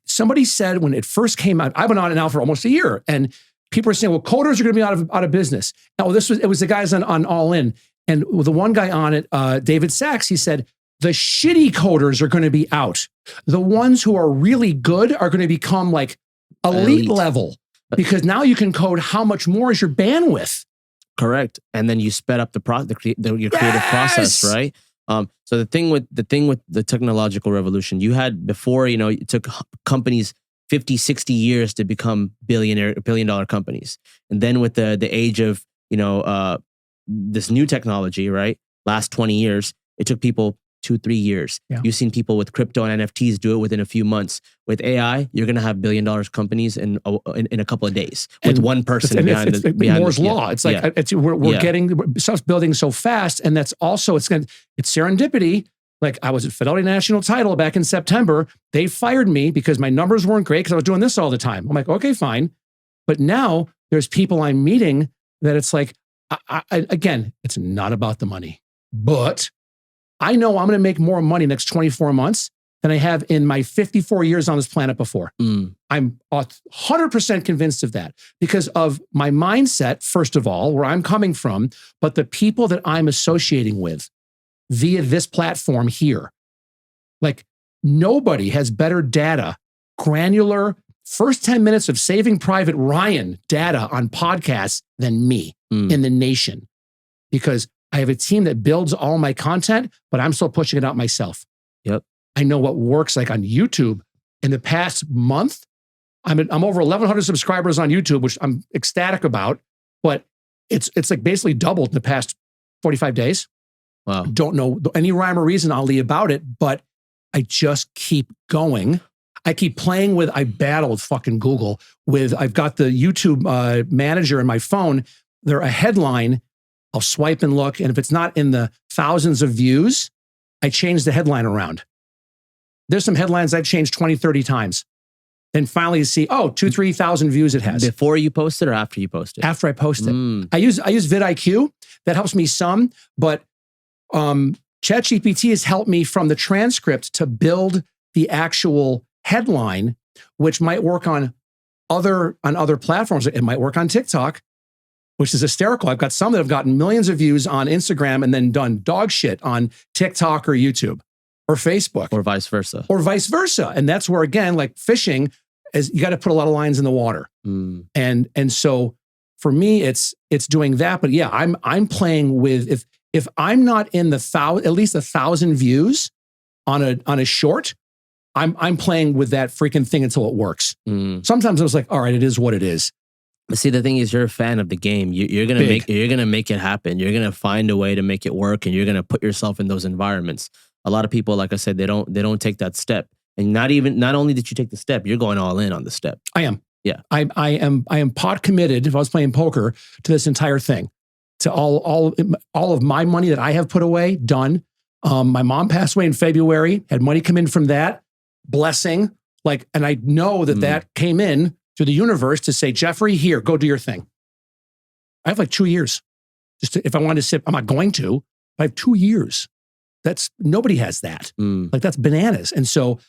Somebody said when it first came out, I've been on it now for almost a year, and people are saying, well, coders are going to be out of business. Now, it was the guys on All In, and the one guy on it, David Sachs, he said, the shitty coders are going to be out. The ones who are really good are going to become like elite level. Because now you can code how much more is your bandwidth. Correct. And then you sped up your creative process, right? So the thing with the technological revolution, you had before, it took companies 50, 60 years to become billion-dollar companies. And then with the age of, this new technology, right? Last 20 years, it took people 2-3 years. Yeah. You've seen people with crypto and NFTs do it within a few months. With AI, you're going to have billion-dollar companies in a couple of days with one person behind Moore's law. It's like we're getting stuff's building so fast, and that's also it's serendipity. Like I was at Fidelity National Title back in September. They fired me because my numbers weren't great because I was doing this all the time. I'm like, okay, fine. But now there's people I'm meeting that it's like, again, it's not about the money, but I know I'm going to make more money next 24 months than I have in my 54 years on this planet before. I'm 100% convinced of that because of my mindset, first of all, where I'm coming from, but the people that I'm associating with via this platform here. Like nobody has better data, granular, first 10 minutes of Saving Private Ryan data on podcasts than me in the nation. Because I have a team that builds all my content, but I'm still pushing it out myself. Yep. I know what works like on YouTube. In the past month, I'm over 1,100 subscribers on YouTube, which I'm ecstatic about, but it's like basically doubled in the past 45 days. Wow. Don't know any rhyme or reason, Ali, about it, but I just keep going. I keep playing I battled fucking Google I've got the YouTube manager in my phone. They're a headline. I'll swipe and look. And if it's not in the thousands of views, I change the headline around. There's some headlines I've changed 20, 30 times. Then finally you see, 2,000-3,000 views it has. Before you post it or after you post it? After I post it. I use vidIQ. That helps me some, but ChatGPT has helped me from the transcript to build the actual headline, which might work on other platforms. It might work on TikTok, which is hysterical. I've got some that have gotten millions of views on Instagram and then done dog shit on TikTok or YouTube or Facebook. Or vice versa. And that's where, again, like fishing, is you got to put a lot of lines in the water. And so for me, it's doing that. But yeah, I'm playing with, if I'm not in at least 1,000 views on a short, I'm playing with that freaking thing until it works. Sometimes I was like, all right, it is what it is. But see, the thing is, you're a fan of the game. You're gonna make it happen. You're gonna find a way to make it work, and you're gonna put yourself in those environments. A lot of people, like I said, they don't take that step. And not only did you take the step, you're going all in on the step. I am. Yeah. I am pot committed, if I was playing poker, to this entire thing. To all of my money that I have put away, done. My mom passed away in February, had money come in from that. Blessing. And I know that came in to the universe to say, Jeffrey, here, go do your thing. I have 2 years. If I wanted to sit, I'm not going to. I have 2 years. Nobody has that. That's bananas. And so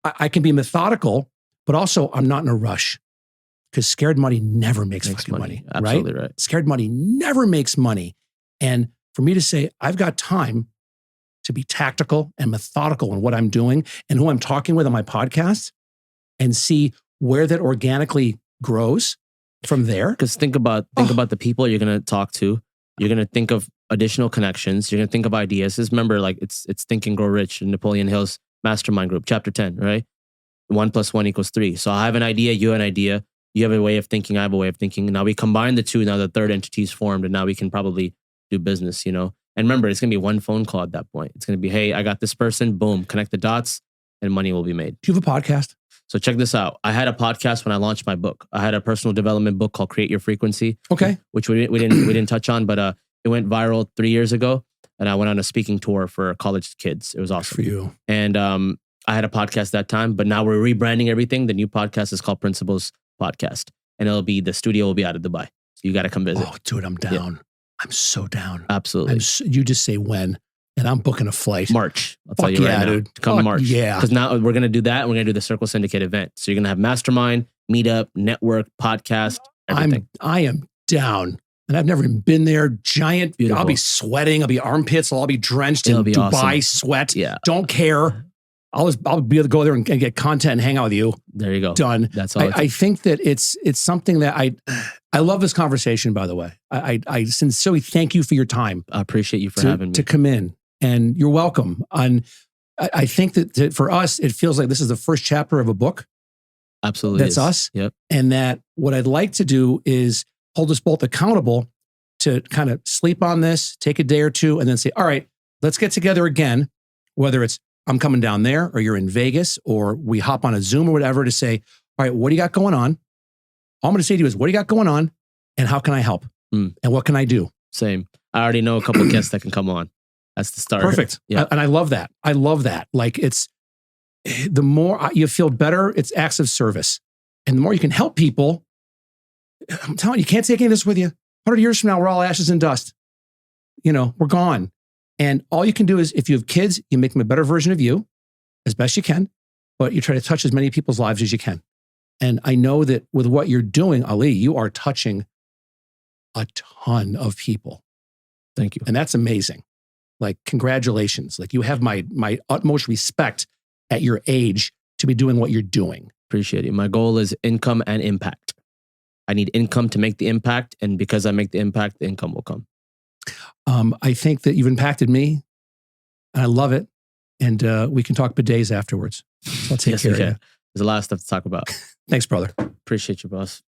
I can be methodical, but also I'm not in a rush because scared money never makes fucking money. Absolutely right. Scared money never makes money. And for me to say, I've got time to be tactical and methodical in what I'm doing and who I'm talking with on my podcast and see where that organically grows from there. Because think about the people you're going to talk to. You're going to think of additional connections. You're going to think of ideas. Just remember, it's Think and Grow Rich in Napoleon Hill's Mastermind Group, chapter 10, right? 1 + 1 = 3. So I have an idea, you have an idea. You have a way of thinking, I have a way of thinking. Now we combine the two, now the third entity is formed, and now we can probably do business, And remember, it's going to be one phone call at that point. It's going to be, hey, I got this person, boom, connect the dots, and money will be made. Do you have a podcast? So check this out. I had a podcast when I launched my book. I had a personal development book called Create Your Frequency. Okay. Which we didn't touch on, but it went viral 3 years ago. And I went on a speaking tour for college kids. It was awesome. For you. And I had a podcast that time, but now we're rebranding everything. The new podcast is called Principles Podcast. And the studio will be out of Dubai. So you got to come visit. Oh, dude, I'm down. Yeah. I'm so down. Absolutely. You just say when, and I'm booking a flight. March. I'll tell you right now. Dude. Come March. Yeah. Because now we're going to do that. And we're going to do the Circle Syndicate event. So you're going to have mastermind, meetup, network, podcast, everything. I am down. And I've never even been there. Giant. Beautiful. I'll be sweating. I'll be armpits. I'll all be drenched in Dubai awesome. Sweat. Yeah. Don't care. I'll be able to go there and get content and hang out with you. There you go. Done. That's all. I think that it's something that I love this conversation, by the way. I sincerely thank you for your time. I appreciate you for having me. To come in. And you're welcome. And I think that for us, it feels like this is the first chapter of a book. Absolutely. That's us. Yep. And that what I'd like to do is hold us both accountable to kind of sleep on this, take a day or two, and then say, all right, let's get together again, whether it's I'm coming down there or you're in Vegas or we hop on a Zoom or whatever to say, all right, what do you got going on? All I'm going to say to you is, what do you got going on? And how can I help? And what can I do? Same. I already know a couple of guests that can come on. That's the start. Perfect. Yeah. And I love that. I love that. It's the more you feel better, it's acts of service. And the more you can help people, I'm telling you, you can't take any of this with you. 100 years from now, we're all ashes and dust. We're gone. And all you can do is, if you have kids, you make them a better version of you as best you can, but you try to touch as many people's lives as you can. And I know that with what you're doing, Ali, you are touching a ton of people. Thank you. And that's amazing. Congratulations. You have my utmost respect at your age to be doing what you're doing. Appreciate it. My goal is income and impact. I need income to make the impact. And because I make the impact, the income will come. I think that you've impacted me, and I love it. And we can talk bidets afterwards. So I'll take care of you. There's a lot of stuff to talk about. Thanks, brother. Appreciate you, boss.